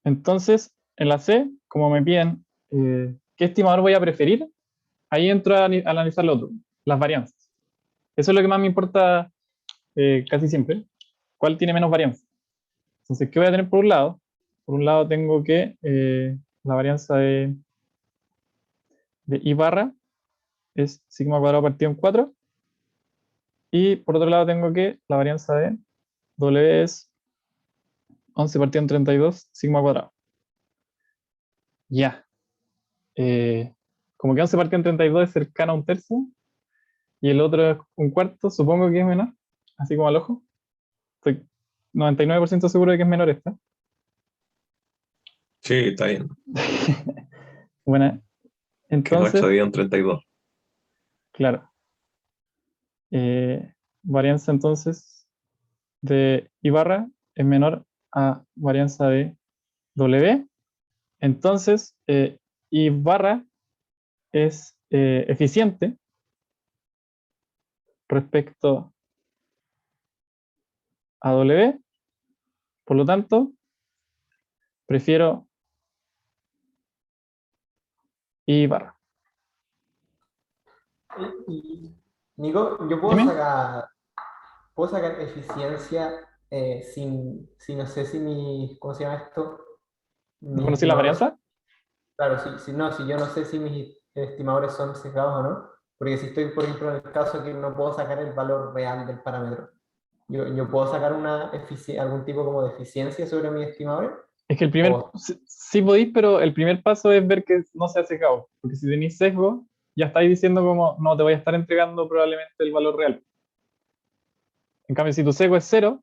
Entonces, en la C, como me piden qué estimador voy a preferir, ahí entro a analizar lo otro, las varianzas. Eso es lo que más me importa casi siempre. ¿Cuál tiene menos varianza? Entonces, ¿qué voy a tener por un lado? Por un lado tengo que la varianza de I barra es sigma cuadrado partido en 4. Y por otro lado tengo que la varianza de W es 11 partido en 32 sigma cuadrado. Ya. Como que 11 partido en 32 es cercano a un tercio y el otro es un cuarto, supongo que es menor, así como al ojo. Estoy 99% seguro de que es menor esta. Sí, está bien. Buena. Que no Entonces, excedían 32. claro. Varianza entonces de I barra es menor a varianza de W. Entonces, I barra es eficiente respecto a W. Por lo tanto, prefiero I barra. Nico, yo puedo Dime. sacar eficiencia no sé si ¿cómo se llama esto? ¿No Mis conocí la estimadores. varianza? Claro, si yo no sé si mis estimadores son sesgados o no, porque si estoy, por ejemplo, en el caso que no puedo sacar el valor real del parámetro, yo puedo sacar algún tipo como de eficiencia sobre mis estimadores. Es que el primer, sí podéis, pero el primer paso es ver que no sea sesgado. Porque si tenéis sesgo, ya estáis diciendo como, no, te voy a estar entregando probablemente el valor real. En cambio, si tu sesgo es 0,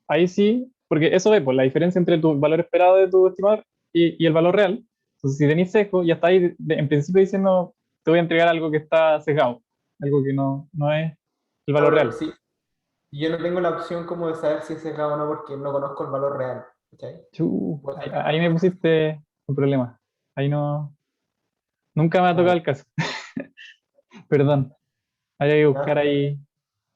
ahí sí, porque eso es pues, la diferencia entre tu valor esperado de tu estimador y el valor real. Entonces, si tenéis sesgo, ya estáis en principio diciendo, te voy a entregar algo que está sesgado, algo que no es el valor real. Sí. Yo no tengo la opción como de saber si es sesgado o no porque no conozco el valor real. ¿Okay? Ahí me pusiste un problema. Ahí nunca me ha tocado el caso. Perdón. Hay que buscar ahí.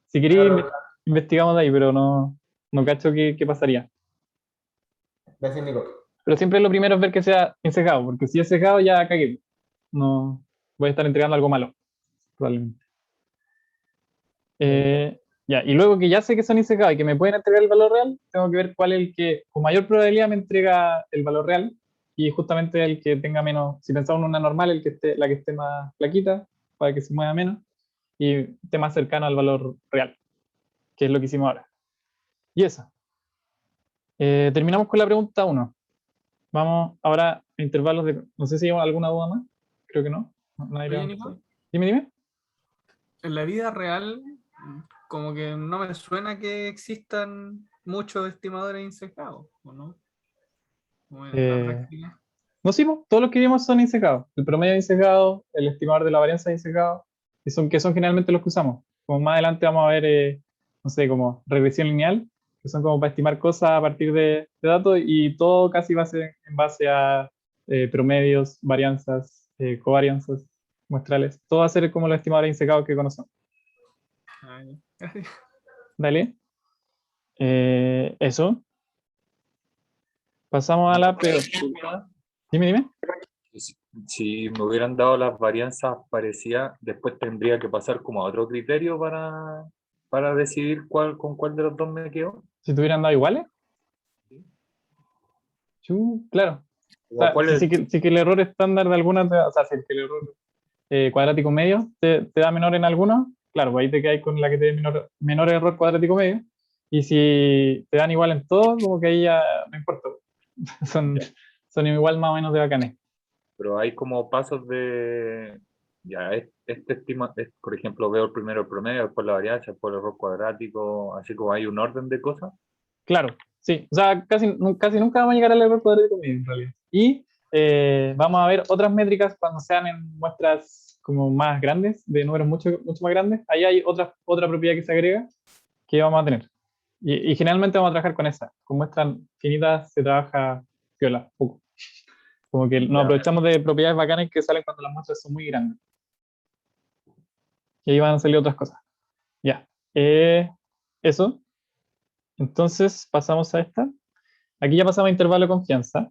Si queréis, investigamos de ahí, pero no cacho qué pasaría. Gracias, Nico. Pero siempre lo primero es ver que sea sesgado, porque si es sesgado ya cagué. No voy a estar entregando algo malo, probablemente. Ya, y luego que ya sé que son insecados y que me pueden entregar el valor real, tengo que ver cuál es el que con mayor probabilidad me entrega el valor real y justamente el que tenga menos, si pensamos en una normal, la que esté más flaquita para que se mueva menos y esté más cercano al valor real, que es lo que hicimos ahora. Y eso. Terminamos con la pregunta 1. Vamos ahora a intervalos de... No sé si hay alguna duda más. Creo que no. Oye, Nico, Dime. en la vida real, como que no me suena que existan muchos estimadores insesgados, ¿o no? Como en la práctica. No, sí, todos los que vimos son insecados. El promedio es insecado, el estimador de la varianza es insecado, que son generalmente los que usamos. Como más adelante vamos a ver no sé, como regresión lineal, que son como para estimar cosas a partir de datos, y todo casi va a ser en base a promedios, varianzas, covarianzas, muestrales. Todo va a ser como los estimadores insecados que conocemos. Ah, ya. Dale. Eso. Pasamos a la pregunta. Dime. Si me hubieran dado las varianzas parecidas, después tendría que pasar como a otro criterio para decidir con cuál de los dos me quedo. Si tuvieran dado iguales. Claro. O sea, ¿Cuál es si que el error estándar de algunas, o sea, si el error cuadrático medio te da menor en algunos, claro, pues ahí te quedas con la que te dé menor error cuadrático medio. Y si te dan igual en todo, como que ahí ya no importa. Son igual más o menos de bacanes. Pero hay como pasos de, ya, por ejemplo, veo primero el promedio, después la varianza, después el error cuadrático, así como hay un orden de cosas. Claro, sí. O sea, casi nunca vamos a llegar al error cuadrático medio, en realidad. Y vamos a ver otras métricas cuando sean en muestras como más grandes, de números mucho más grandes. Ahí hay otra propiedad que se agrega que vamos a tener. Y generalmente vamos a trabajar con esa. Con muestras finitas se trabaja piola, poco. Como que nos aprovechamos de propiedades bacanas que salen cuando las muestras son muy grandes. Y ahí van a salir otras cosas. Ya. Eso. Entonces pasamos a esta. Aquí ya pasamos a intervalo de confianza.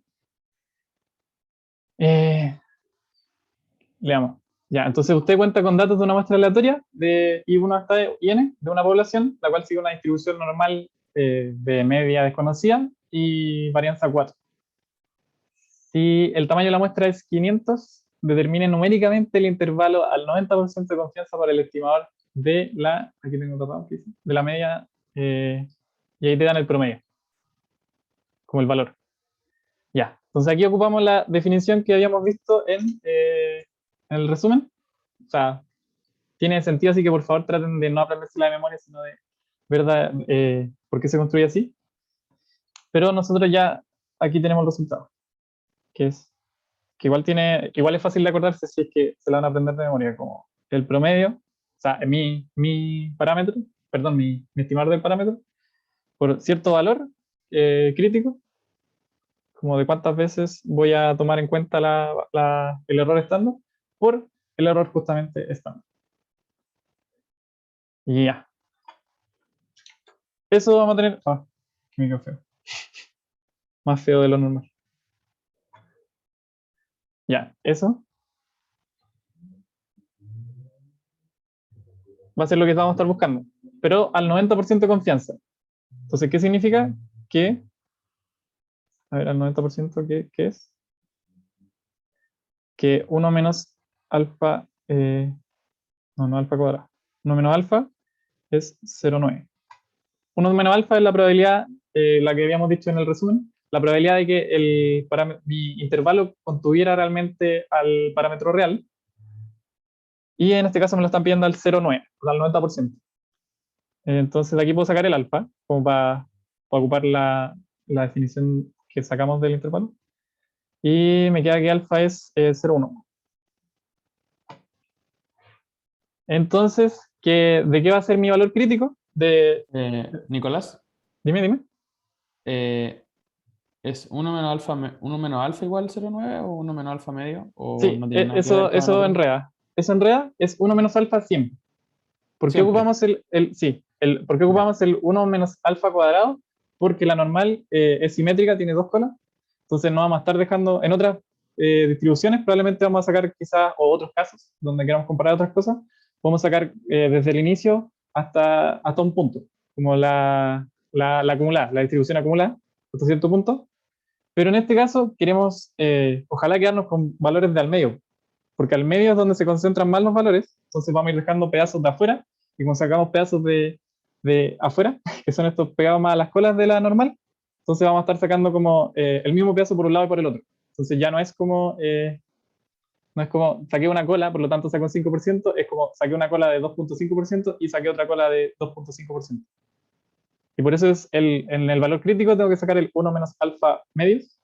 Leamos. Ya, entonces usted cuenta con datos de una muestra aleatoria de I1 hasta IN de una población, la cual sigue una distribución normal de media desconocida y varianza 4. Si el tamaño de la muestra es 500, determine numéricamente el intervalo al 90% de confianza para el estimador de la, aquí tengo tapado, de la media, y ahí te dan el promedio, como el valor. Ya, entonces aquí ocupamos la definición que habíamos visto en el resumen. O sea, tiene sentido, así que por favor traten de no aprenderse la de memoria, sino de verdad por qué se construye así. Pero nosotros ya aquí tenemos el resultado, que es que igual es fácil de acordarse si es que se la van a aprender de memoria, como el promedio, o sea, mi parámetro, perdón, mi estimador del parámetro, por cierto valor crítico, como de cuántas veces voy a tomar en cuenta el error estándar, por el error justamente estándar. Y ya. Eso vamos a tener... Ah, qué micro feo. Más feo de lo normal. Ya, eso. Va a ser lo que vamos a estar buscando. Pero al 90% de confianza. Entonces, ¿qué significa? Que... A ver, al 90%, ¿qué es? Que 1 menos alfa... no alfa cuadrado. 1 menos alfa es 0,9. 1 menos alfa es la probabilidad, la que habíamos dicho en el resumen, la probabilidad de que mi intervalo contuviera realmente al parámetro real, y en este caso me lo están pidiendo al 0,9, al 90%. Entonces de aquí puedo sacar el alfa, como para ocupar la definición que sacamos del intervalo, y me queda que alfa es 0,1. Entonces, ¿de qué va a ser mi valor crítico? Nicolás, Dime. ¿es 1 menos alfa, 1 menos alfa igual 0,9 o 1 menos alfa medio? ¿O Sí, no tiene nada que ver con eso la enreda. Eso enreda es 1 menos alfa siempre. ¿Por qué Siempre. ocupamos ¿por qué ocupamos el 1 menos alfa cuadrado? Porque la normal es simétrica, tiene 2 colas. Entonces no vamos a estar dejando, en otras distribuciones probablemente vamos a sacar quizás, o otros casos, donde queramos comparar otras cosas, vamos a sacar desde el inicio hasta un punto, como la acumulada, la distribución acumulada, hasta cierto punto. Pero en este caso queremos, ojalá quedarnos con valores de al medio, porque al medio es donde se concentran más los valores, entonces vamos a ir dejando pedazos de afuera, y como sacamos pedazos de afuera, que son estos pegados más a las colas de la normal, entonces vamos a estar sacando como el mismo pedazo por un lado y por el otro. Entonces ya no es como saqué una cola, por lo tanto saqué un 5%, es como saqué una cola de 2.5% y saqué otra cola de 2.5%. Y por eso en el valor crítico tengo que sacar el 1 menos alfa medios,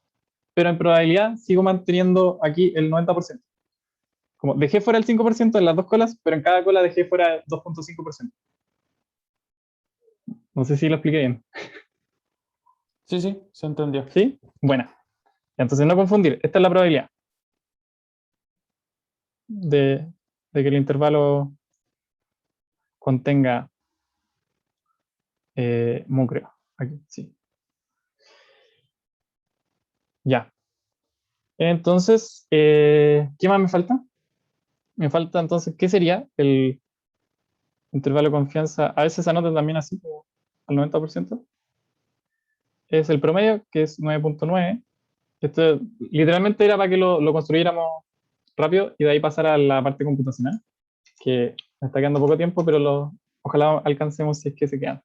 pero en probabilidad sigo manteniendo aquí el 90%. Como dejé fuera el 5% en las dos colas, pero en cada cola dejé fuera el 2.5%. No sé si lo expliqué bien. Sí, sí, se entendió. ¿Sí? Buena. Entonces no confundir. Esta es la probabilidad de que el intervalo contenga mu, creo. Aquí, sí. Ya. Entonces, ¿qué más me falta? Me falta entonces, ¿qué sería el intervalo de confianza? A veces se anota también así, como al 90%. Es el promedio, que es 9.9. Esto literalmente era para que lo construyéramos rápido y de ahí pasar a la parte computacional, que me está quedando poco tiempo, pero ojalá alcancemos si es que se quedan.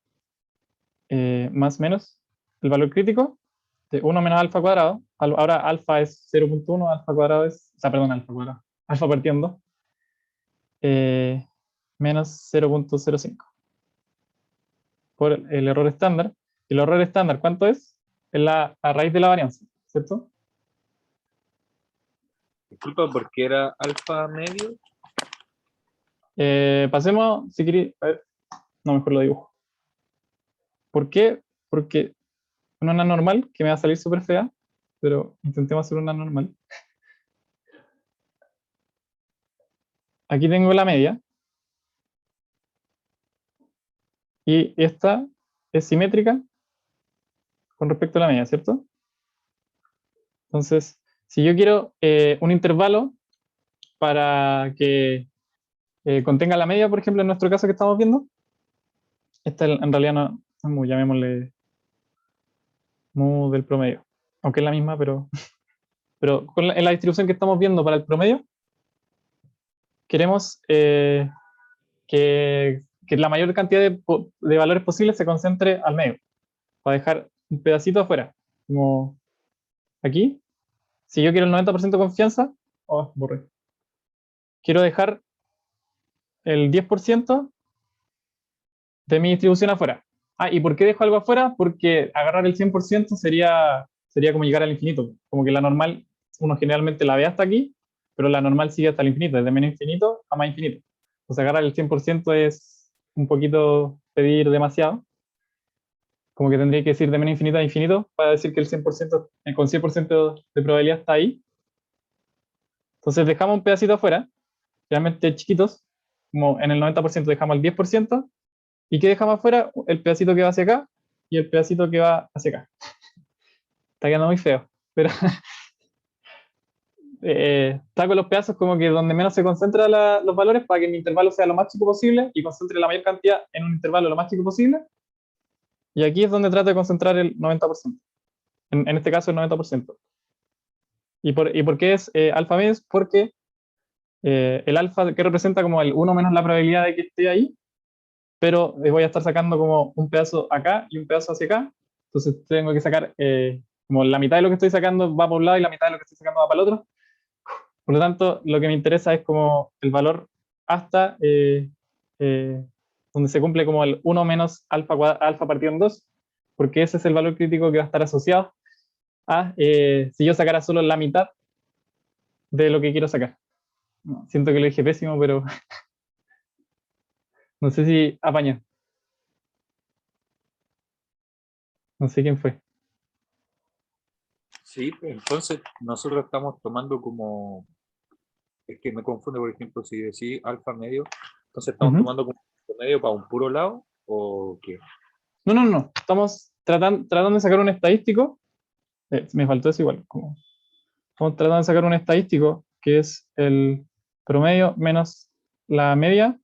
Más menos el valor crítico de 1 menos alfa cuadrado. Ahora alfa es 0.1, alfa cuadrado es, o sea, perdón, alfa cuadrado, alfa partiendo, menos 0.05 por el error estándar. ¿Y el error estándar cuánto es? Es la raíz de la varianza, ¿cierto? Disculpa, porque era alfa medio. Pasemos, si queréis, a ver, no, mejor lo dibujo. ¿Por qué? Porque una normal, que me va a salir súper fea, pero intentemos hacer una normal. Aquí tengo la media. Y esta es simétrica con respecto a la media, ¿cierto? Entonces, si yo quiero un intervalo para que contenga la media, por ejemplo, en nuestro caso que estamos viendo, esta en realidad no es mu, llamémosle mu del promedio, aunque es la misma, pero en la distribución que estamos viendo para el promedio, queremos que la mayor cantidad de valores posibles se concentre al medio, para dejar un pedacito afuera, como aquí. Si yo quiero el 90% de confianza, borré. Quiero dejar el 10% de mi distribución afuera. ¿Y por qué dejo algo afuera? Porque agarrar el 100% sería como llegar al infinito. Como que la normal, uno generalmente la ve hasta aquí, pero la normal sigue hasta el infinito, desde menos infinito a más infinito. Entonces agarrar el 100% es un poquito pedir demasiado. Como que tendría que decir de menos infinito a infinito para decir que el 100%, con 100% de probabilidad está ahí. Entonces dejamos un pedacito afuera, realmente chiquitos, como en el 90% dejamos el 10%, ¿y qué dejamos afuera? El pedacito que va hacia acá y el pedacito que va hacia acá. Está quedando muy feo, pero está con los pedazos como que donde menos se concentran los valores para que mi intervalo sea lo más chico posible y concentre la mayor cantidad en un intervalo lo más chico posible. Y aquí es donde trato de concentrar el 90%. En este caso el 90%. ¿Y por qué es alfa medio? Porque el alfa que representa como el 1 menos la probabilidad de que esté ahí, pero voy a estar sacando como un pedazo acá y un pedazo hacia acá. Entonces tengo que sacar como la mitad de lo que estoy sacando va por un lado y la mitad de lo que estoy sacando va para el otro. Por lo tanto, lo que me interesa es como el valor hasta donde se cumple como el 1 menos alfa partido en 2, porque ese es el valor crítico que va a estar asociado a si yo sacara solo la mitad de lo que quiero sacar. Siento que lo dije pésimo, pero no sé si apaña. No sé quién fue. Sí, entonces nosotros estamos tomando como, es que me confunde, por ejemplo, si decís alfa medio, entonces estamos tomando como medio para un puro lado, ¿o qué? No. Estamos tratando de sacar un estadístico. Me faltó eso igual. Estamos tratando de sacar un estadístico que es el promedio menos la media,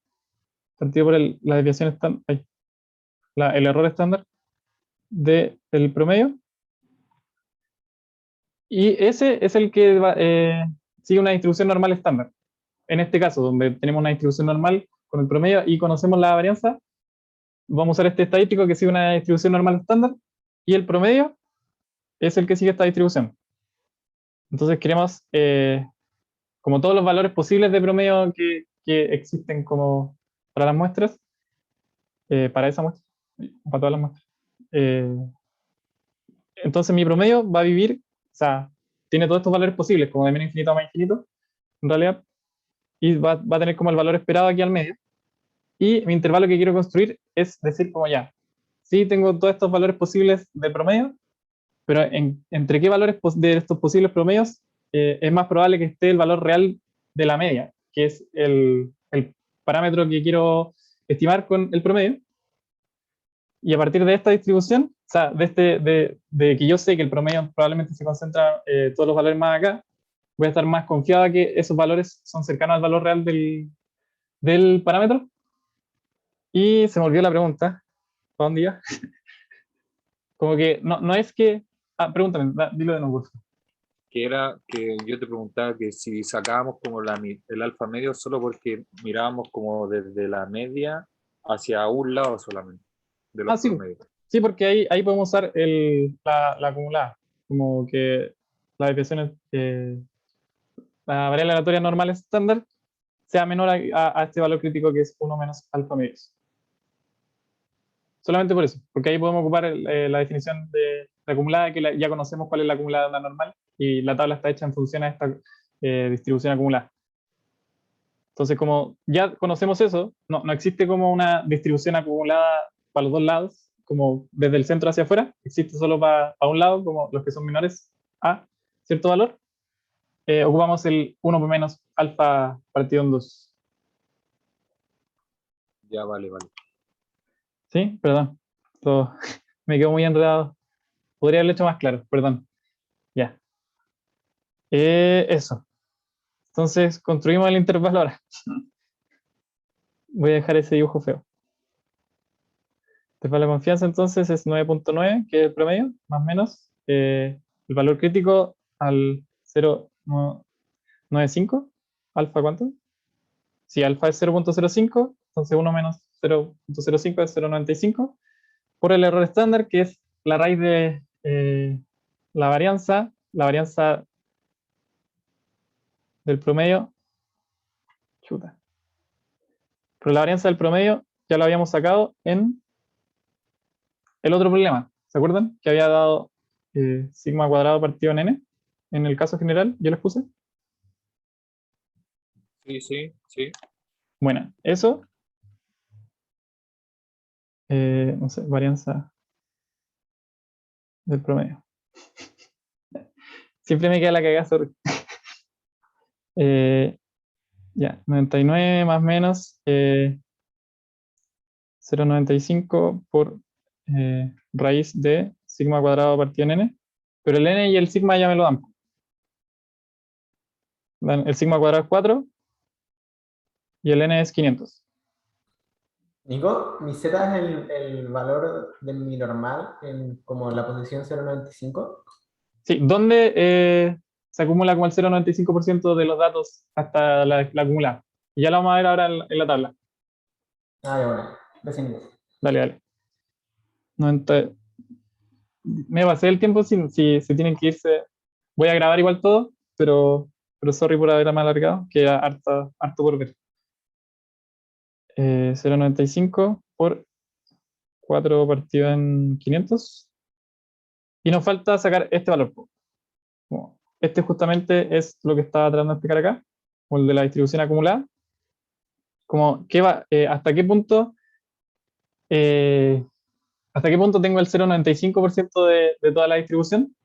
partido por la desviación estándar, el error estándar del promedio. Y ese es el que sigue una distribución normal estándar. En este caso, donde tenemos una distribución normal con el promedio y conocemos la varianza, vamos a usar este estadístico que sigue una distribución normal estándar y el promedio es el que sigue esta distribución. Entonces queremos como todos los valores posibles de promedio que existen como para las muestras, para esa muestra, para todas las muestras. Entonces mi promedio va a vivir, o sea, tiene todos estos valores posibles, como de menos infinito a más infinito, en realidad, y va a tener como el valor esperado aquí al medio. Y mi intervalo que quiero construir es decir como ya, sí tengo todos estos valores posibles de promedio, pero entre qué valores de estos posibles promedios es más probable que esté el valor real de la media, que es el parámetro que quiero estimar con el promedio. Y a partir de esta distribución, o sea, de que yo sé que el promedio probablemente se concentra todos los valores más acá, voy a estar más confiado a que esos valores son cercanos al valor real del parámetro. Y se me olvidó la pregunta. ¿Para dónde iba? Como que no es que... Ah, pregúntame, dilo de nuevo, por favor. Que era que yo te preguntaba que si sacábamos como el alfa medio solo porque mirábamos como desde la media hacia un lado solamente, de los Sí, promedios. sí, porque ahí podemos usar la acumulada, como que la desviación, la variable aleatoria normal estándar sea menor a este valor crítico que es 1 menos alfa medios. Solamente por eso, porque ahí podemos ocupar la definición de la acumulada, que ya conocemos cuál es la acumulada normal, y la tabla está hecha en función a esta distribución acumulada. Entonces, como ya conocemos eso, no existe como una distribución acumulada para los dos lados, como desde el centro hacia afuera, existe solo para un lado, como los que son menores a cierto valor. Ocupamos el 1 menos alfa partido en 2. Ya, vale. ¿Sí? Perdón. Me quedo muy enredado. Podría haberlo hecho más claro, perdón. Ya. Eso. Entonces, construimos el intervalo ahora. Voy a dejar ese dibujo feo. Intervalo de confianza entonces es 9.9, que es el promedio, más o menos. El valor crítico al 0.95. ¿Alfa cuánto? Si alfa es 0.05, entonces 1 menos 0.05 es 0.95. Por el error estándar, que es la raíz de la varianza del promedio. Chuta. Pero la varianza del promedio ya lo habíamos sacado en el otro problema. ¿Se acuerdan? Que había dado sigma cuadrado partido en n. En el caso general, yo les puse. Sí. Bueno, eso. No sé, varianza del promedio. Siempre me queda la cagada, sorry. Ya, 99 más menos 0.95 por raíz de sigma cuadrado partido en n. Pero el n y el sigma ya me lo dan. El sigma cuadrado es 4 y el n es 500. Nico, mi z es el valor de mi normal en como la posición 0.95. Sí, ¿dónde se acumula como el 0.95% de los datos hasta la acumulada? Y ya lo vamos a ver ahora en la tabla. Ah, ya bueno, definido. Dale. 90. Me pasé el tiempo si tienen que irse. Voy a grabar igual todo, pero sorry por haberme alargado, que era harto por ver. 0.95 por 4 partido en 500. Y nos falta sacar este valor. Este justamente es lo que estaba tratando de explicar acá, como el de la distribución acumulada. Como hasta qué punto tengo el 0.95% de toda la distribución.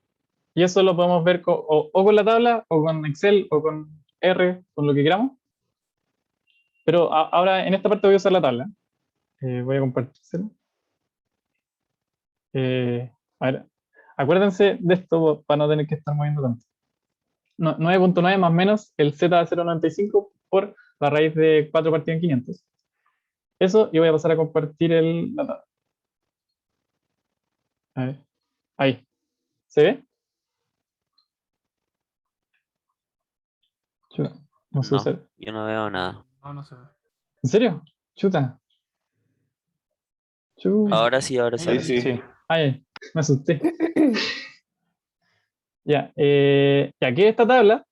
Y eso lo podemos ver o con la tabla, o con Excel, o con R, con lo que queramos. Pero ahora en esta parte voy a usar la tabla. Voy a compartírselo. A ver, acuérdense de esto para no tener que estar moviendo tanto. 9.9 más menos el z de 0.95 por la raíz de 4 partido en 500. Eso, y voy a pasar a compartir la tabla. A ver, ahí. ¿Se ve? Chuta, no sé No, usar. yo no veo nada. No se ve. ¿En serio? Chuta. Ahora sí, ahora sí. Ahí sí. Sí. Ay, me asusté. Ya, ya que esta tabla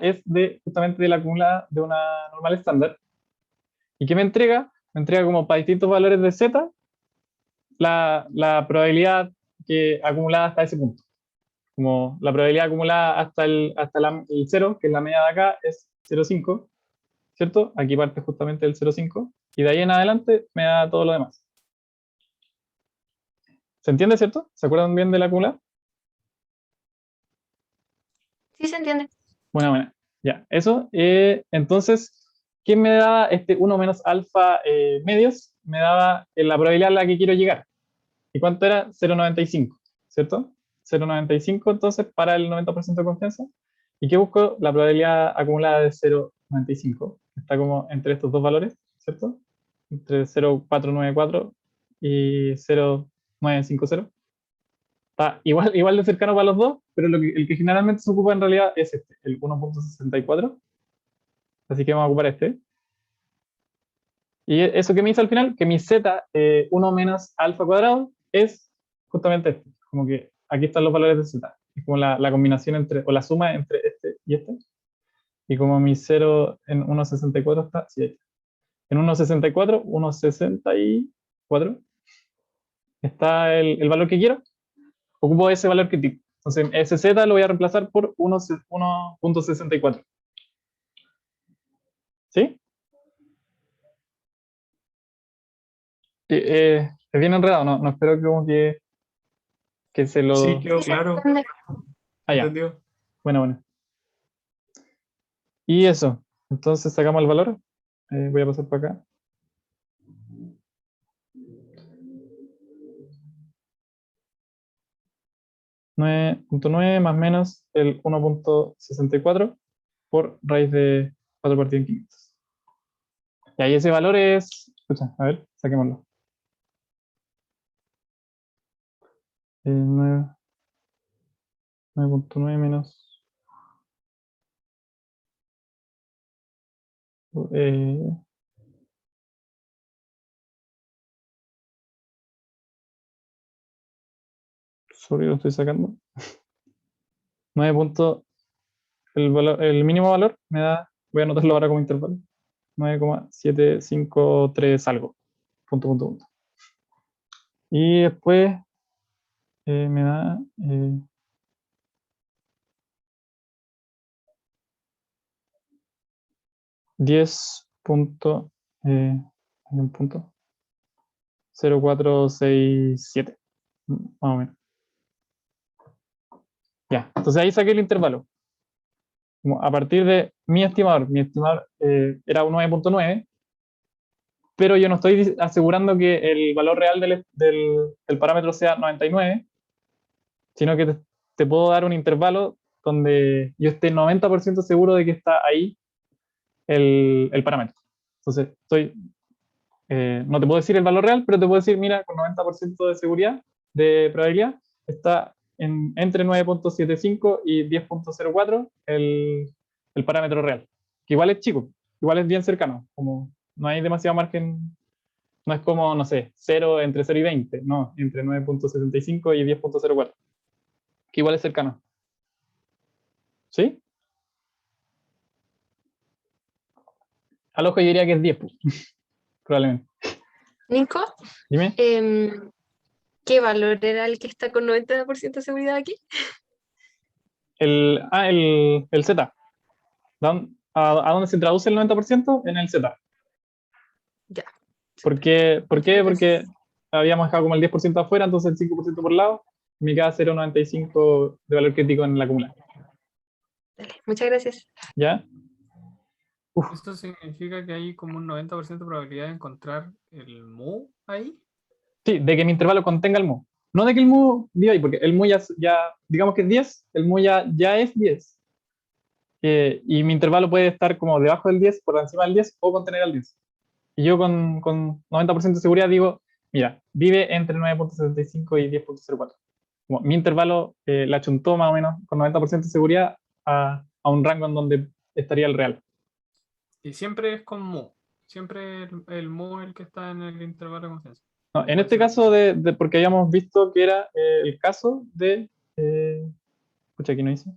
es justamente de la acumulada de una normal estándar. ¿Y qué me entrega? Me entrega como para distintos valores de z la probabilidad acumulada hasta ese punto. Como la probabilidad acumulada hasta el 0, que es la media de acá, es 0,5, ¿cierto? Aquí parte justamente del 0,5, y de ahí en adelante me da todo lo demás. ¿Se entiende, cierto? ¿Se acuerdan bien de la acumulada? Sí, se entiende. Buena. Ya, eso. Entonces, ¿qué me daba este 1 menos alfa medios? Me daba la probabilidad a la que quiero llegar. ¿Y cuánto era? 0,95, ¿cierto? 0,95 entonces para el 90% de confianza. ¿Y qué busco? La probabilidad acumulada de 0,95. Está como entre estos dos valores, ¿cierto? Entre 0,494 y 0,950. Está igual de cercano para los dos, pero el que generalmente se ocupa en realidad es este, el 1,64. Así que vamos a ocupar este. Y eso que me hizo al final, que mi z, 1 menos alfa cuadrado, es justamente este. Como que aquí están los valores de z. Es como la combinación entre, o la suma entre este y este. Y como mi 0 en 1,64 está, sí, ahí está. En 1,64, 1,64 está el valor que quiero. Ocupo ese valor crítico. Entonces, ese z lo voy a reemplazar por 1,64. ¿Sí? Es bien enredado, no espero que como que se lo... Sí, quedó Sí, se claro. entiende. Ah, ya. ¿Entendió? Bueno. Y eso. Entonces sacamos el valor. Voy a pasar para acá. .9 más menos el 1,64 por raíz de 4 partido en 500. Y ahí ese valor es... Escucha, a ver, saquémoslo. 9,9 menos... sorry, lo estoy sacando. 9 puntos... El mínimo valor me da... Voy a anotarlo ahora como intervalo. 9,753 algo. Punto. Y después me da 10 punto, hay un punto, 0,467, más o menos. Ya, entonces ahí saqué el intervalo. Como a partir de mi estimador era un 9,9, pero yo no estoy asegurando que el valor real del parámetro sea 99, sino que te puedo dar un intervalo donde yo esté 90% seguro de que está ahí el parámetro. Entonces, no te puedo decir el valor real, pero te puedo decir, mira, con 90% de seguridad, de probabilidad, está entre 9,75 y 10,04 el parámetro real. Que igual es chico, igual es bien cercano, como no hay demasiado margen, no es como, no sé, 0 entre 0 y 20, no, entre 9,75 y 10,04, que igual es cercano. ¿Sí? Al ojo yo diría que es 10, pues, probablemente. Nico, Dime. ¿qué valor era el que está con 90% de seguridad aquí? El Z. ¿A dónde se traduce el 90%? En el Z. Ya. ¿Por qué? Muchas Porque gracias. habíamos dejado como el 10% afuera, entonces el 5% por lado, y me queda 0,95 de valor crítico en la acumulada. Dale, muchas gracias. ¿Ya? ¿Esto significa que hay como un 90% de probabilidad de encontrar el mu ahí? Sí, de que mi intervalo contenga el mu. No de que el mu viva ahí, porque el mu ya digamos que es 10, el mu ya es 10. Y mi intervalo puede estar como debajo del 10, por encima del 10 o contener al 10. Y yo con 90% de seguridad digo, mira, vive entre 9,75 y 10,04. Como mi intervalo la achuntó más o menos con 90% de seguridad a un rango en donde estaría el real. Y siempre es con mu. Siempre el mu es el que está en el intervalo de confianza. No, en Puede este ser caso, porque habíamos visto que era el caso de... escucha, aquí no dice.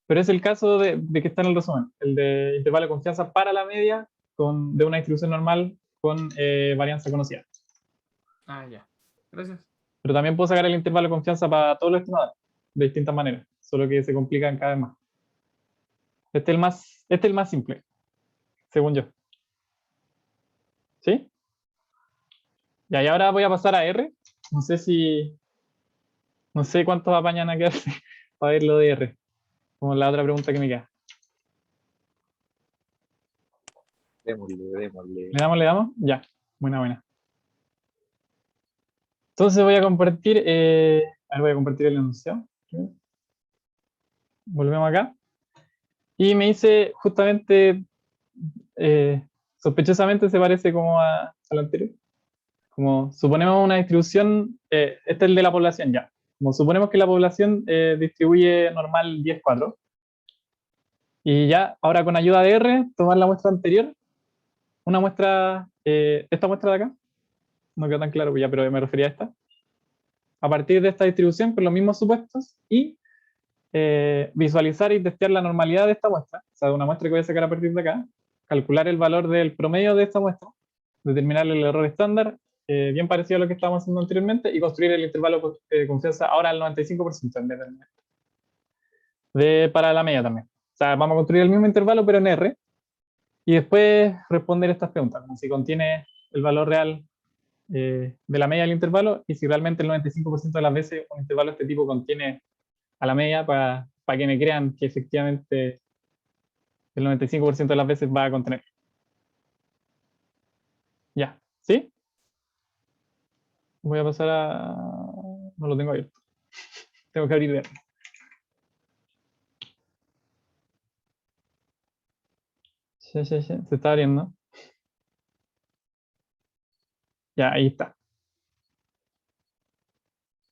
Pero es el caso de que está en el resumen, el de intervalo de confianza para la media de una distribución normal con varianza conocida. Ah, ya. Gracias. Pero también puedo sacar el intervalo de confianza para todos los estimadores, de distintas maneras, solo que se complican cada vez más. Este es el más simple, según yo. ¿Sí? Y ahora voy a pasar a R. No sé si... No sé cuántos apañan a quedarse para ver lo de R. Como la otra pregunta que me queda. Démosle, démosle. ¿Le damos? Ya. Buena. Entonces voy a compartir... a ver, voy a compartir el enunciado. Volvemos acá. Y me dice justamente... sospechosamente se parece como a lo anterior. Como suponemos una distribución... este es el de la población ya. Como suponemos que la población distribuye normal 10-4. Y ya, ahora con ayuda de R, tomar la muestra anterior, una muestra, esta muestra de acá, no quedó tan claro, pues ya, pero me refería a esta. A partir de esta distribución, con los mismos supuestos, y visualizar y testear la normalidad de esta muestra, o sea, de una muestra que voy a sacar a partir de acá, calcular el valor del promedio de esta muestra, determinar el error estándar, bien parecido a lo que estábamos haciendo anteriormente, y construir el intervalo de confianza ahora al 95% en vez del para la media también. O sea, vamos a construir el mismo intervalo, pero en R, y después responder estas preguntas, como si contiene el valor real de la media del intervalo y si realmente el 95% de las veces un intervalo de este tipo contiene a la media para que me crean que efectivamente el 95% de las veces va a contener. Ya, ¿sí? Voy a pasar a... No lo tengo abierto. Tengo que abrir. Sí, se está abriendo. Ya, ahí está.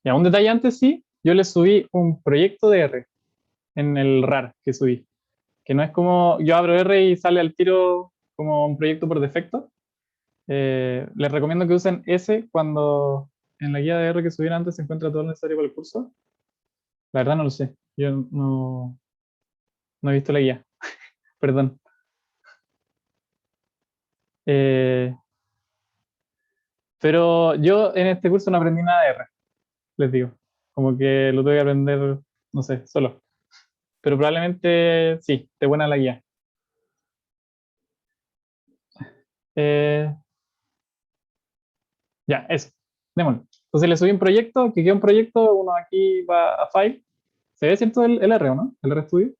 Ya, un detalle antes, sí, yo le subí un proyecto de R en el RAR que subí. Que no es como yo abro R y sale al tiro como un proyecto por defecto. Les recomiendo que usen S cuando en la guía de R que subieron antes se encuentra todo lo necesario para el curso. La verdad no lo sé. Yo no he visto la guía. Perdón. Pero yo en este curso no aprendí nada de R, les digo. Como que lo tuve que aprender, no sé, solo. Pero probablemente sí, esté buena la guía. Eh, ya, eso. Démosle. Entonces le subí un proyecto, que queda un proyecto, uno aquí va a File. ¿Se ve cierto el R o no? El RStudio.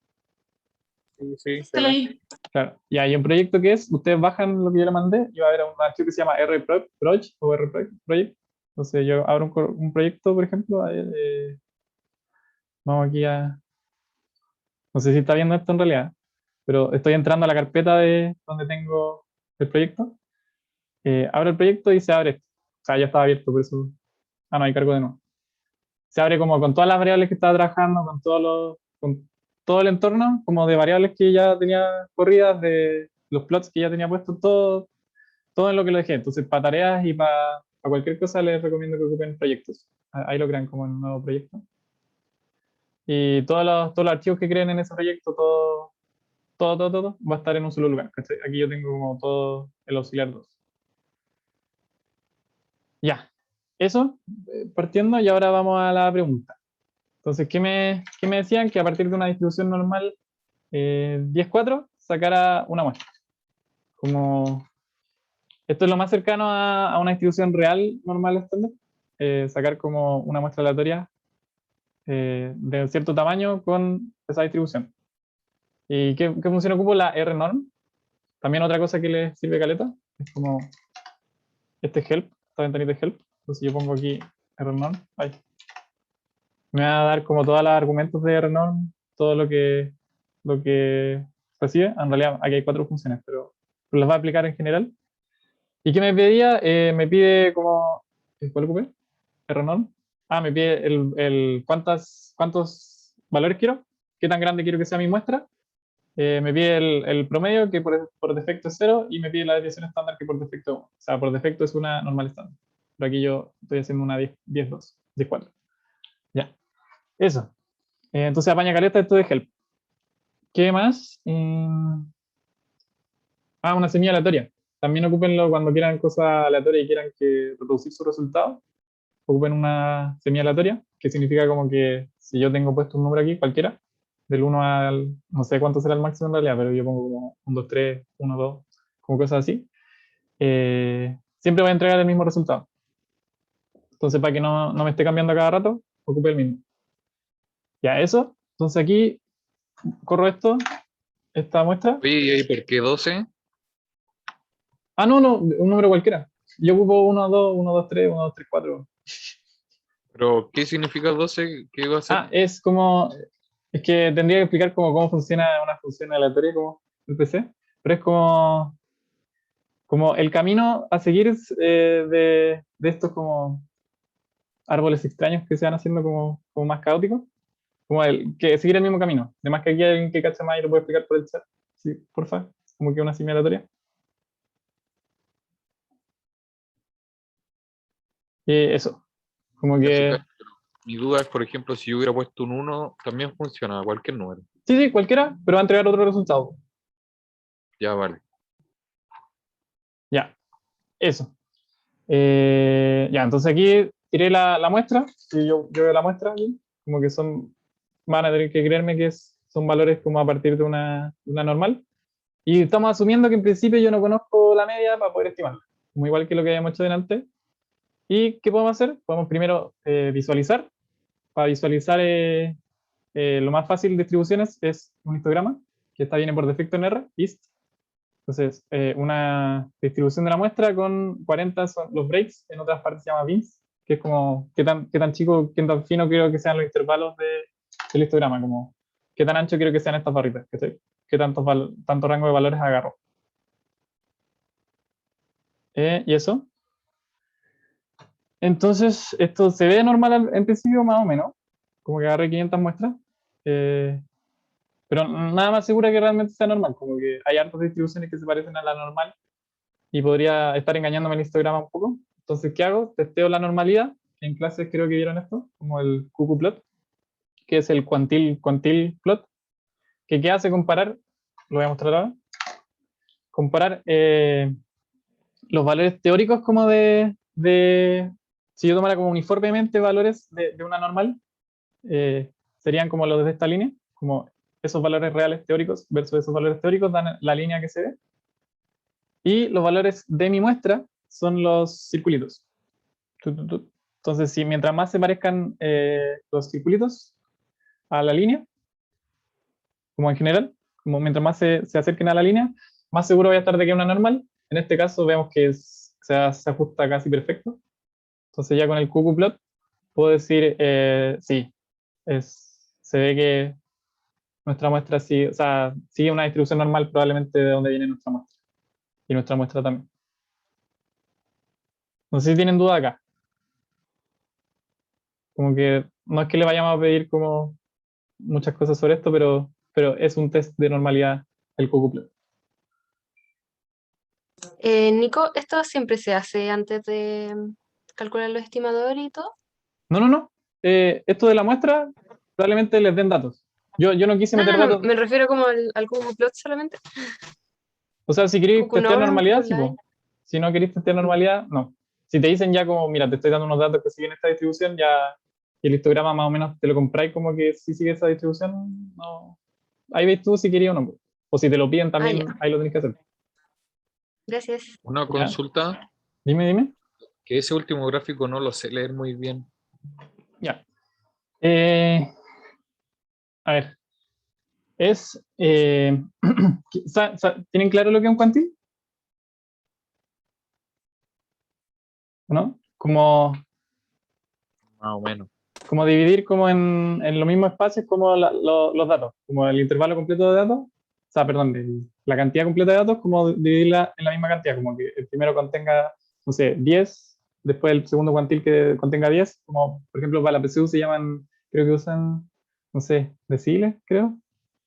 Sí, se ve. Claro. Y hay un proyecto que es, ustedes bajan lo que yo le mandé y va a haber un archivo que se llama rproject o rproject. Entonces yo abro un proyecto, por ejemplo. Vamos aquí a... No sé si está viendo esto en realidad, pero estoy entrando a la carpeta de donde tengo el proyecto. Abro el proyecto y se abre esto. O sea, ya estaba abierto, por eso... Ah, no, hay cargo de nuevo. Se abre como con todas las variables que estaba trabajando, con todo el entorno, como de variables que ya tenía corridas, de los plots que ya tenía puestos, todo en lo que lo dejé. Entonces, para tareas y para cualquier cosa les recomiendo que ocupen proyectos. Ahí lo crean como en un nuevo proyecto. Y todos los archivos que creen en ese proyecto, todo va a estar en un solo lugar. ¿Cachai? Aquí yo tengo como todo el auxiliar 2. Ya, eso, partiendo, y ahora vamos a la pregunta. Entonces, ¿qué me decían? Que a partir de una distribución normal 10-4, sacara una muestra. Como esto es lo más cercano a una distribución real normal estándar, sacar como una muestra aleatoria de cierto tamaño con esa distribución. ¿Y qué función ocupo? La R-norm. También otra cosa que le sirve caleta es como este help, esta ventanita de help. Entonces yo pongo aquí R-norm. Me va a dar como todos los argumentos de R-norm, todo lo que recibe. En realidad aquí hay 4 funciones, pero las va a aplicar en general. ¿Y qué me pedía? Me pide como... ¿Cuál ocupé? R-norm. Me pide cuántos valores quiero, qué tan grande quiero que sea mi muestra. Me pide el promedio, que por defecto es 0, y me pide la desviación estándar, que por defecto es 1. O sea, por defecto es una normal estándar. Pero aquí yo estoy haciendo una 10-2, 10-4. Ya, eso. Entonces apaña caleta esto de help. ¿Qué más? Una semilla aleatoria. También ocúpenlo cuando quieran cosas aleatorias y quieran reproducir su resultado. Ocupen una semilla aleatoria, que significa como que si yo tengo puesto un número aquí, cualquiera, del 1 al, no sé cuánto será el máximo en realidad, pero yo pongo como 1, 2, 3, 1, 2, como cosas así, siempre voy a entregar el mismo resultado. Entonces, para que no me esté cambiando a cada rato, ocupe el mismo. Ya, eso. Entonces aquí corro esta muestra. Oye, ¿y por qué 12? Ah, no, un número cualquiera. Yo ocupo 1, 2, 1, 2, 3, 1, 2, 3, 4. ¿Pero qué significa 12? ¿Qué va a ser? Ah, es que tendría que explicar cómo funciona una función aleatoria como el PC, pero es como el camino a seguir de estos como árboles extraños que se van haciendo como más caóticos, como que seguir el mismo camino. Además que aquí hay alguien que cacha más y lo puede explicar por el chat. Sí, porfa, como que una simulación aleatoria. Eso, como Ya, que... chica, pero mi duda es, por ejemplo, si yo hubiera puesto un 1, también funciona, cualquier número. Sí, cualquiera, pero va a entregar otro resultado. Ya, vale. Ya, eso. Ya, entonces aquí tiré la muestra. Si yo veo la muestra aquí, como que van a tener que creerme que son valores como a partir de una normal. Y estamos asumiendo que en principio yo no conozco la media para poder estimarla, como igual que lo que habíamos hecho delante. ¿Y qué podemos hacer? Podemos primero visualizar. Para visualizar lo más fácil de distribuciones es un histograma, que viene por defecto en R, hist. Entonces, una distribución de la muestra con 40 son los breaks, en otras partes se llama bins, que es como qué tan chico, qué tan fino quiero que sean los intervalos del histograma, como qué tan ancho quiero que sean estas barritas, qué tanto rango de valores agarro. Y eso. Entonces, esto se ve normal en principio, más o menos, como que agarré 500 muestras, pero nada más segura que realmente sea normal, como que hay hartas distribuciones que se parecen a la normal y podría estar engañándome el histograma un poco. Entonces, ¿qué hago? Testeo la normalidad. En clases creo que vieron esto, como el QQ-plot, que es el quantile plot, que ¿qué hace? Comparar, lo voy a mostrar ahora, comparar los valores teóricos como si yo tomara como uniformemente valores de una normal, serían como los de esta línea, como esos valores reales teóricos versus esos valores teóricos dan la línea que se ve. Y los valores de mi muestra son los circulitos. Entonces, si mientras más se parezcan los circulitos a la línea, como en general, como mientras más se acerquen a la línea, más seguro voy a estar de que es una normal. En este caso vemos que se ajusta casi perfecto. Entonces ya con el QQ-plot puedo decir, sí, se ve que nuestra muestra sí, o sea, sigue una distribución normal probablemente de donde viene nuestra muestra. Y nuestra muestra también. No sé si tienen duda acá. Como que no es que le vayamos a pedir como muchas cosas sobre esto, pero es un test de normalidad el QQ-plot. Nico, ¿esto siempre se hace antes de calcular los estimadores y todo? No. Esto de la muestra probablemente les den datos. Yo no quise meter No, datos. me refiero como al QQ-plot solamente. O sea, si queréis testear QQ-norm, normalidad, sí, QQ-line. po. Si no queréis testear normalidad, no. Si te dicen ya como, mira, te estoy dando unos datos que siguen esta distribución, ya y el histograma más o menos te lo compráis como que si sigue esa distribución, no. Ahí veis tú si querías o no, po. O si te lo piden Ah, también, ya. ahí lo tenés que hacer. Gracias. Una Ya. consulta, Dime. que ese último gráfico no lo sé leer muy bien. Ya. A ver. ¿Tienen claro lo que es un cuantil? ¿No? Más o menos. Como dividir como en los mismos espacios como los datos, como el intervalo completo de datos, o sea, perdón, la cantidad completa de datos, como dividirla en la misma cantidad, como que el primero contenga, no sé, 10, después el segundo cuantil que contenga 10, como por ejemplo para la PSU se llaman, creo que usan, no sé, deciles, creo,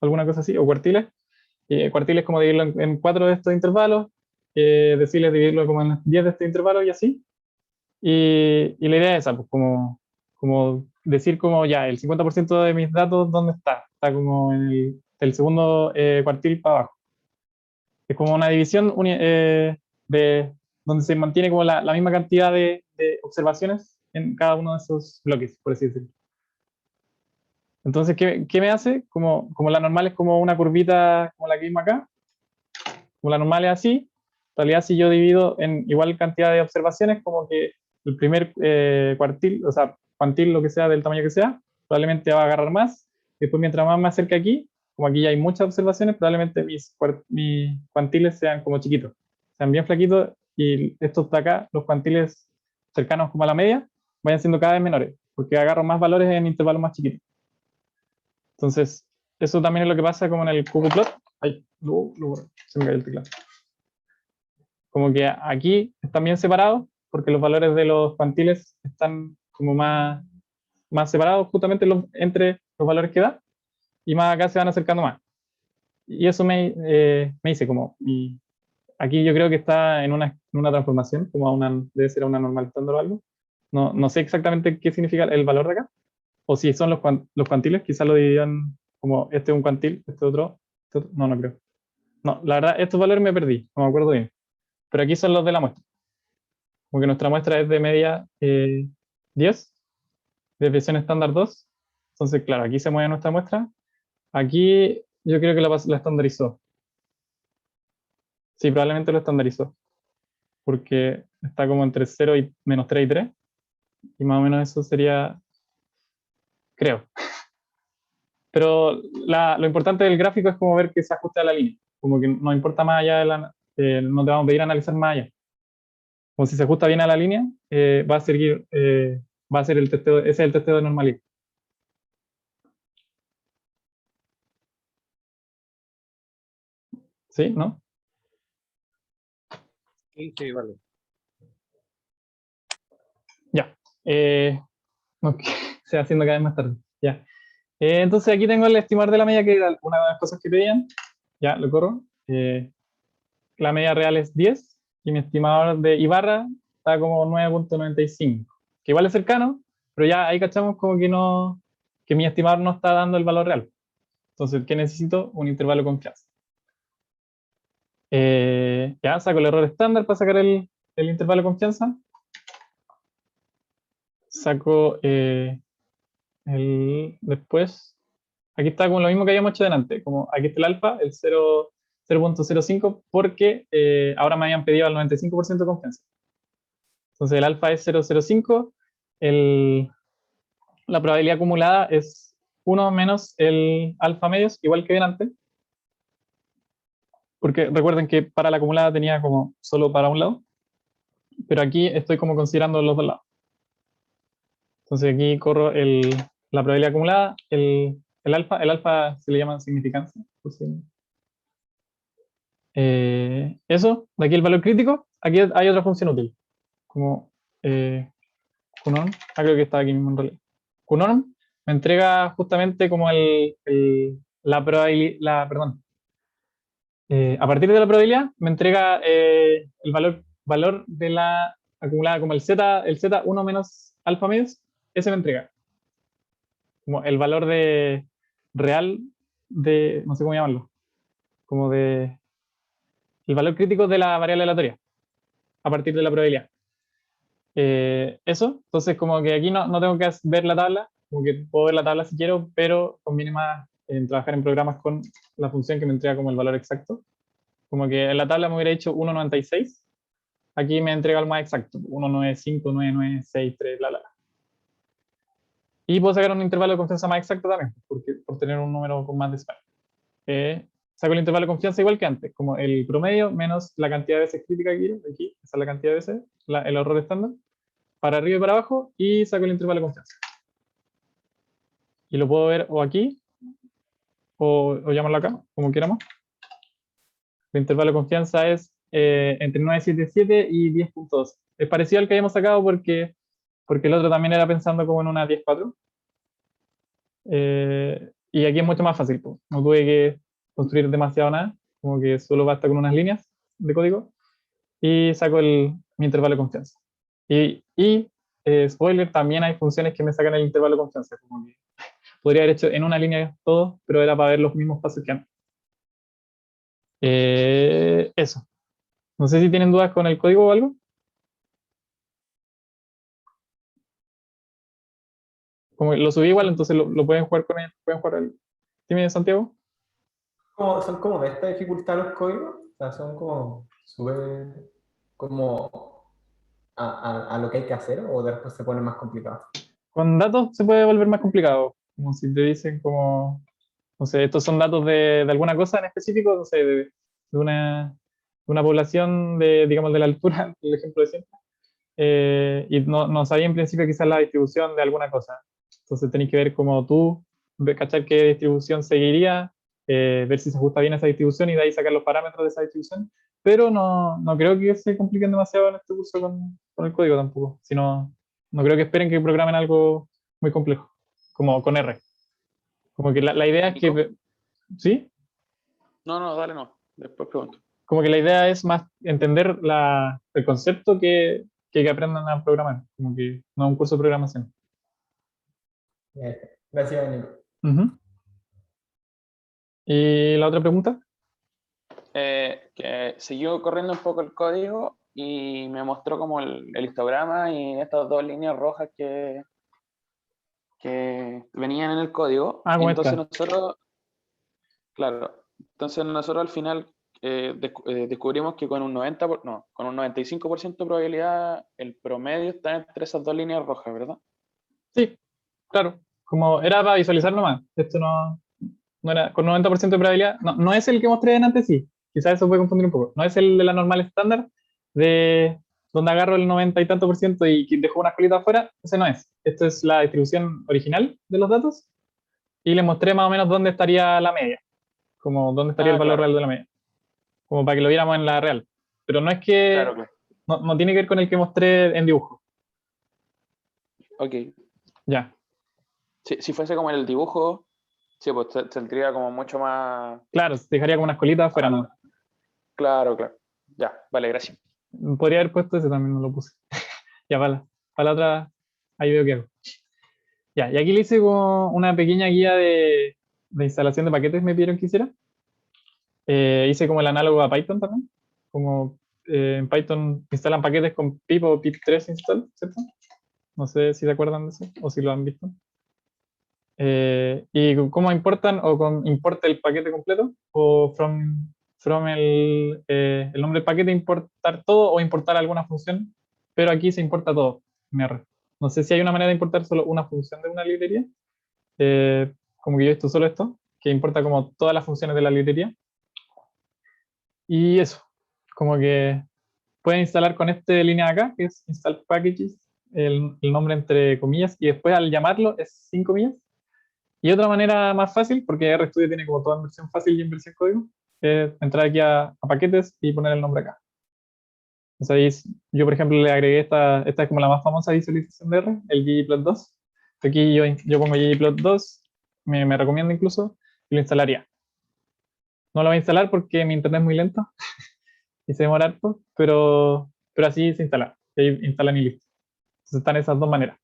alguna cosa así, o cuartiles. Cuartiles como dividirlo en 4 de estos intervalos, deciles dividirlo como en 10 de estos intervalos y así. Y la idea es esa, pues como decir como ya, el 50% de mis datos, ¿dónde está? Está como en el segundo cuartil para abajo. Es como una división de donde se mantiene como la misma cantidad de observaciones en cada uno de esos bloques, por así decirlo. Entonces, ¿qué me hace? Como la normal es como una curvita como la que vimos acá, como la normal es así, en realidad si yo divido en igual cantidad de observaciones, como que el primer cuartil, o sea, cuantil, lo que sea, del tamaño que sea, probablemente va a agarrar más. Después, mientras más me acerque aquí, como aquí ya hay muchas observaciones, probablemente mis cuantiles sean como chiquitos, sean bien flaquitos, y estos de acá, los cuantiles cercanos como a la media, vayan siendo cada vez menores, porque agarro más valores en intervalos más chiquitos. Entonces, eso también es lo que pasa como en el ggplot. Ay, se me cayó el teclado. Como que aquí están bien separados, porque los valores de los cuantiles están como más separados justamente entre los valores que da, y más acá se van acercando más. Y eso me dice como, y aquí yo creo que está en una transformación, como debe ser a una normal estándar o algo. No sé exactamente qué significa el valor de acá, o si son los cuantiles, quizás lo dividan como este es un cuantil, este otro. No creo. No, la verdad, estos valores me perdí, no me acuerdo bien. Pero aquí son los de la muestra. Como que nuestra muestra es de media 10, desviación estándar 2. Entonces, claro, aquí se mueve nuestra muestra. Aquí yo creo que la estandarizó. Sí, probablemente lo estandarizó. Porque está como entre 0 y menos 3 y 3. Y más o menos eso sería, creo. Pero lo importante del gráfico es como ver que se ajuste a la línea. Como que no importa más allá no te vamos a pedir analizar más allá. Como si se ajusta bien a la línea, va a seguir, va a ser el testeo, ese es el testeo de normalidad. ¿Sí? ¿No? Sí, sí, vale. Ya. Ok, se va haciendo cada vez más tarde. Ya. Entonces aquí tengo el estimador de la media, que era una de las cosas que pedían. Ya, lo corro. La media real es 10 y mi estimador de Ibarra está como 9.95, que igual es cercano, pero ya ahí cachamos como que mi estimador no está dando el valor real. Entonces, ¿qué necesito? Un intervalo de confianza. Ya saco el error estándar para sacar el intervalo de confianza. Saco después, aquí está como lo mismo que habíamos hecho delante, como aquí está el alfa, el 0.05, porque ahora me habían pedido al 95% de confianza. Entonces el alfa es 0.05, la probabilidad acumulada es 1 menos el alfa medios, igual que delante, porque recuerden que para la acumulada tenía como solo para un lado, pero aquí estoy como considerando los dos lados. Entonces aquí corro la probabilidad acumulada, el alfa se le llama significancia. Eso, de aquí el valor crítico, aquí hay otra función útil, como QNORM, creo que está aquí mismo en realidad. QNORM me entrega justamente como la probabilidad, perdón, a partir de la probabilidad me entrega el valor de la acumulada, como el Z1 menos alfa medios, ese me entrega. Como el valor real no sé cómo llamarlo, como el valor crítico de la variable aleatoria, a partir de la probabilidad. Eso, entonces como que aquí no tengo que ver la tabla, como que puedo ver la tabla si quiero, pero conviene más en trabajar en programas con la función que me entrega como el valor exacto. Como que en la tabla me hubiera dicho 1.96, aquí me entrega el más exacto, 1.95, 9.963, bla, bla, bla. Y puedo sacar un intervalo de confianza más exacto también, por tener un número con más decimal. Saco el intervalo de confianza igual que antes, como el promedio menos la cantidad de veces crítica aquí, esa es la cantidad de veces, el error estándar, para arriba y para abajo, y saco el intervalo de confianza. Y lo puedo ver o aquí, o llamarlo acá, como queramos. El intervalo de confianza es entre 9.77 y 10.2. Es parecido al que habíamos sacado porque el otro también era pensando como en una 10.4. Y aquí es mucho más fácil, pues. No tuve que construir demasiado nada, como que solo basta con unas líneas de código y saco mi intervalo de confianza. Spoiler, también hay funciones que me sacan el intervalo de confianza, como que podría haber hecho en una línea todo, pero era para ver los mismos pasos que antes. Eso. No sé si tienen dudas con el código o algo. Como lo subí igual, entonces lo pueden jugar con él. Pueden jugar el. Dime, Santiago. ¿Son como de esta dificultad los códigos? O sea, son como súper como a lo que hay que hacer o después se pone más complicado? Con datos se puede volver más complicado, como si te dicen como, no sé, estos son datos de alguna cosa en específico, no sé, de una población de, digamos, de la altura, el ejemplo de siempre, y no sabía en principio quizás la distribución de alguna cosa. Entonces tenéis que ver cómo tú, cachar qué distribución seguiría, ver si se ajusta bien a esa distribución y de ahí sacar los parámetros de esa distribución. Pero no creo que se compliquen demasiado en este curso con el código tampoco. Sino, no creo que esperen que programen algo muy complejo, como con R. Como que la idea es ¿Nico? que, ¿sí? No, dale, no. Después pregunto. Como que la idea es más entender el concepto que aprendan a programar. Como que no es un curso de programación. Gracias, Nico. Ujú. ¿Y la otra pregunta? Que siguió corriendo un poco el código y me mostró como el histograma y estas dos líneas rojas que venían en el código. Ah, Y como entonces esta. nosotros, claro, entonces nosotros al final descubrimos que con un 95% de probabilidad el promedio está entre esas dos líneas rojas, ¿verdad? Sí, claro. Como era para visualizar nomás. Esto no era con 90% de probabilidad. No es el que mostré antes, sí. Quizás eso puede confundir un poco. No es el de la normal estándar, de donde agarro el 90 y tanto por ciento y dejo unas colitas afuera. Ese no es. Esto es la distribución original de los datos. Y les mostré más o menos dónde estaría la media. Como dónde estaría el Ah, valor claro, real de la media. Como para que lo viéramos en la real. Pero no es que. claro. No tiene que ver con el que mostré en dibujo. Ok. Ya. Si fuese como en el dibujo, sí, pues tendría como mucho más... Claro, dejaría como unas colitas afuera, ¿no? Claro. Ya, vale, gracias. Podría haber puesto ese, también no lo puse. Ya, para la otra, ahí veo qué hago. Ya, y aquí le hice como una pequeña guía de instalación de paquetes, me pidieron que hiciera. Hice como el análogo a Python también. Como en Python instalan paquetes con pip o pip3 install, ¿cierto? No sé si se acuerdan de eso o si lo han visto. Y cómo importan o con importa el paquete completo o from el nombre del paquete importar todo o importar alguna función, pero aquí se importa todo en R. No sé si hay una manera de importar solo una función de una librería, como que yo he visto solo esto, que importa como todas las funciones de la librería. Y eso, como que pueden instalar con esta línea de acá, que es install packages, el nombre entre comillas, y después al llamarlo es sin comillas. Y otra manera más fácil, porque RStudio tiene como toda en versión fácil y en versión código, es entrar aquí a paquetes y poner el nombre acá. Entonces ahí yo, por ejemplo, le agregué esta es como la más famosa visualización de R, el ggplot2. Aquí yo pongo ggplot2, me recomiendo incluso, y lo instalaría. No lo voy a instalar porque mi internet es muy lento y se demora harto, pero así se instala. Ahí instalan y listo. Entonces están esas dos maneras.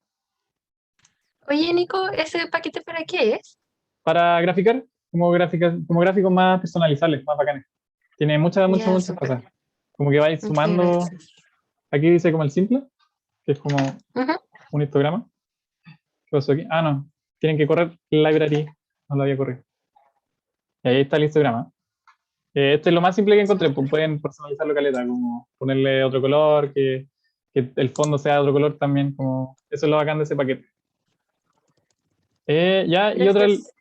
Oye, Nico, ¿ese paquete para qué es? Para graficar, como gráficos más personalizables, más bacanes. Tiene muchas Ya, muchas súper. cosas. Como que vais Muchas sumando. gracias. Aquí dice como el simple, que es como Ujú. un histograma. ¿Qué pasó aquí? Ah, no. Tienen que correr library. No lo había corrido. Y ahí está el histograma. Este es lo más simple que encontré. Pues pueden personalizarlo caleta, como ponerle otro color, que el fondo sea de otro color también. Como, eso es lo bacán de ese paquete. Ya, y otra, Gracias.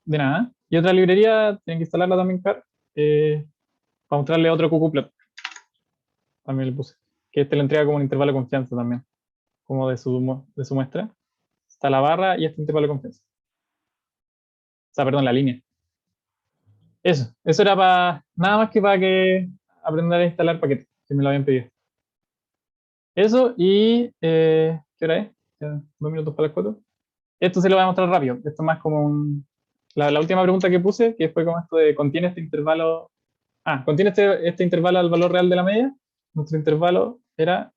de nada. Y otra librería, tienen que instalarla también, Car, para mostrarle otro cucuplot. También le puse. Que este le entrega como un intervalo de confianza también, como de su muestra. Está la barra y este intervalo de confianza. O sea, perdón, la línea. Eso era para nada más que para que aprender a instalar paquetes, que me lo habían pedido. Eso y ¿qué hora es? Ya, 2 minutos para las 4. Esto se lo voy a mostrar rápido. Esto es más como la última pregunta que puse, que fue como esto de ¿contiene este intervalo? Ah, ¿contiene este intervalo al valor real de la media? Nuestro intervalo era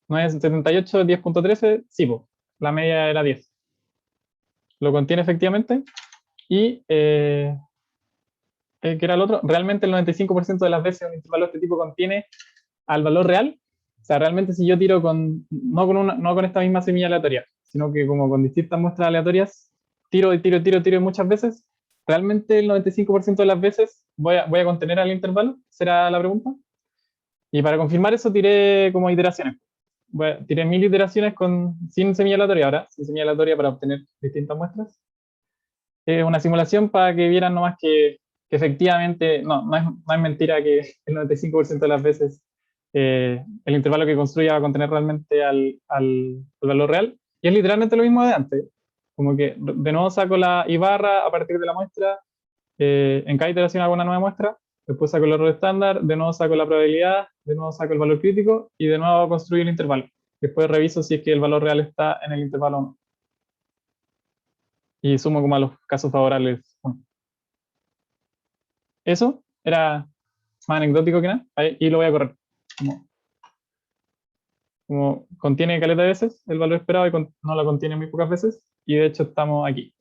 978, 10.13, sí, po, la media era 10. Lo contiene efectivamente. Y, ¿qué era el otro? Realmente el 95% de las veces un intervalo de este tipo contiene al valor real. O sea, realmente si yo tiro no con esta misma semilla aleatoria, sino que como con distintas muestras aleatorias, tiro muchas veces, realmente el 95% de las veces voy a contener al intervalo, será la pregunta. Y para confirmar eso tiré como iteraciones. Tiré 1000 iteraciones sin semilla aleatoria ahora, sin semilla aleatoria para obtener distintas muestras. Es una simulación para que vieran nomás que efectivamente, no es mentira que el 95% de las veces el intervalo que construya va a contener realmente al valor real. Y es literalmente lo mismo de antes. Como que de nuevo saco la I barra a partir de la muestra, en cada iteración hago una nueva muestra, después saco el error estándar, de nuevo saco la probabilidad, de nuevo saco el valor crítico y de nuevo construyo el intervalo. Después reviso si es que el valor real está en el intervalo o no. Y sumo como a los casos favorables. Eso era más anecdótico que nada, y lo voy a correr. Como contiene caleta de veces el valor esperado y no lo contiene muy pocas veces, y de hecho estamos aquí.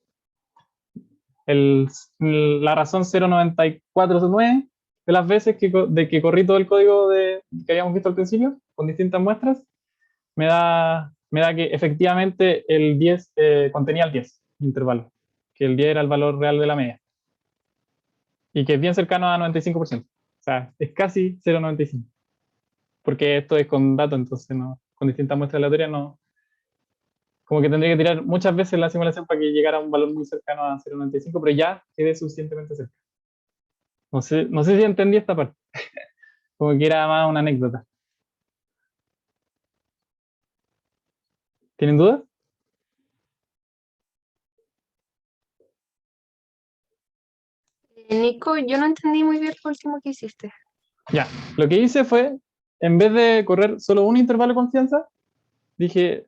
La razón 0.9409 de las veces de que corrí todo el código que habíamos visto al principio, con distintas muestras, me da que efectivamente el 10 contenía el 10 intervalo, que el 10 era el valor real de la media, y que es bien cercano a 95%, o sea, es casi 0.95, porque esto es con datos, entonces no, con distintas muestras aleatorias no, como que tendría que tirar muchas veces la simulación para que llegara a un valor muy cercano a 0.95, pero ya quedé suficientemente cerca. No sé si entendí esta parte, como que era más una anécdota. ¿Tienen dudas? Nico, yo no entendí muy bien lo último que hiciste. Ya, lo que hice fue, en vez de correr solo un intervalo de confianza, dije,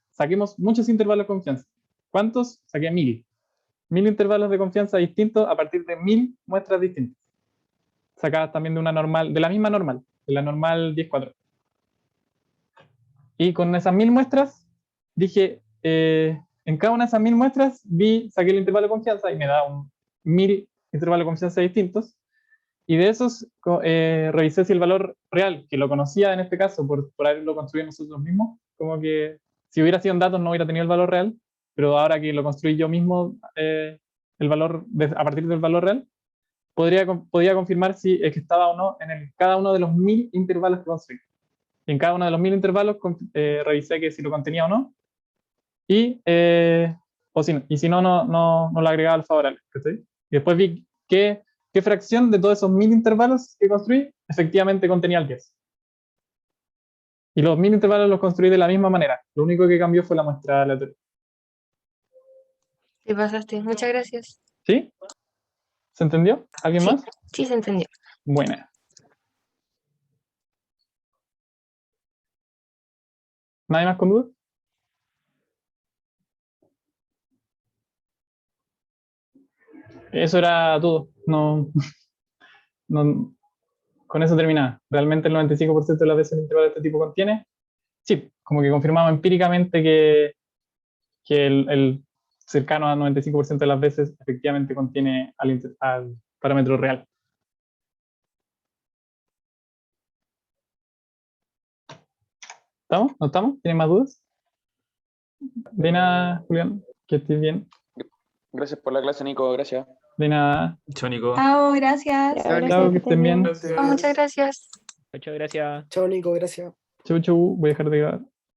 saquemos muchos intervalos de confianza. ¿Cuántos? Saqué 1000. 1000 intervalos de confianza distintos a partir de 1000 muestras distintas. Sacadas también de una normal, de la misma normal, de la normal 10.4. Y con esas 1000 muestras, dije, en cada una de esas 1000 muestras, saqué el intervalo de confianza y me da 1000 intervalos de confianza distintos. Y de esos revisé si el valor real, que lo conocía en este caso por haberlo construido nosotros mismos, como que si hubiera sido en datos no hubiera tenido el valor real, pero ahora que lo construí yo mismo, el valor a partir del valor real, podía confirmar si es que estaba o no en cada uno de los 1000 intervalos que construí. Y en cada uno de los 1000 intervalos revisé que si lo contenía o no, y si no, no lo agregaba al favorable. ¿Sí? Y después vi qué fracción de todos esos 1000 intervalos que construí efectivamente contenía el 10. Y los 1000 intervalos los construí de la misma manera. Lo único que cambió fue la muestra aleatoria. Te pasaste. Muchas gracias. ¿Sí? ¿Se entendió? ¿Alguien más? Sí, se entendió. Buena. ¿Nadie más con dudas? Eso era todo. Con eso terminaba. Realmente el 95% de las veces el intervalo de este tipo contiene. Sí, como que confirmamos empíricamente que el cercano al 95% de las veces efectivamente contiene al parámetro real. ¿Estamos? ¿No estamos? ¿Tienen más dudas? De nada, Julián, que estés bien. Gracias por la clase, Nico, gracias. De nada. Chao, Nico. Chao, gracias. Chao, que estén bien. Muchas gracias. Muchas gracias. Chao, Nico, gracias. Chau, chau. Voy a dejar de grabar.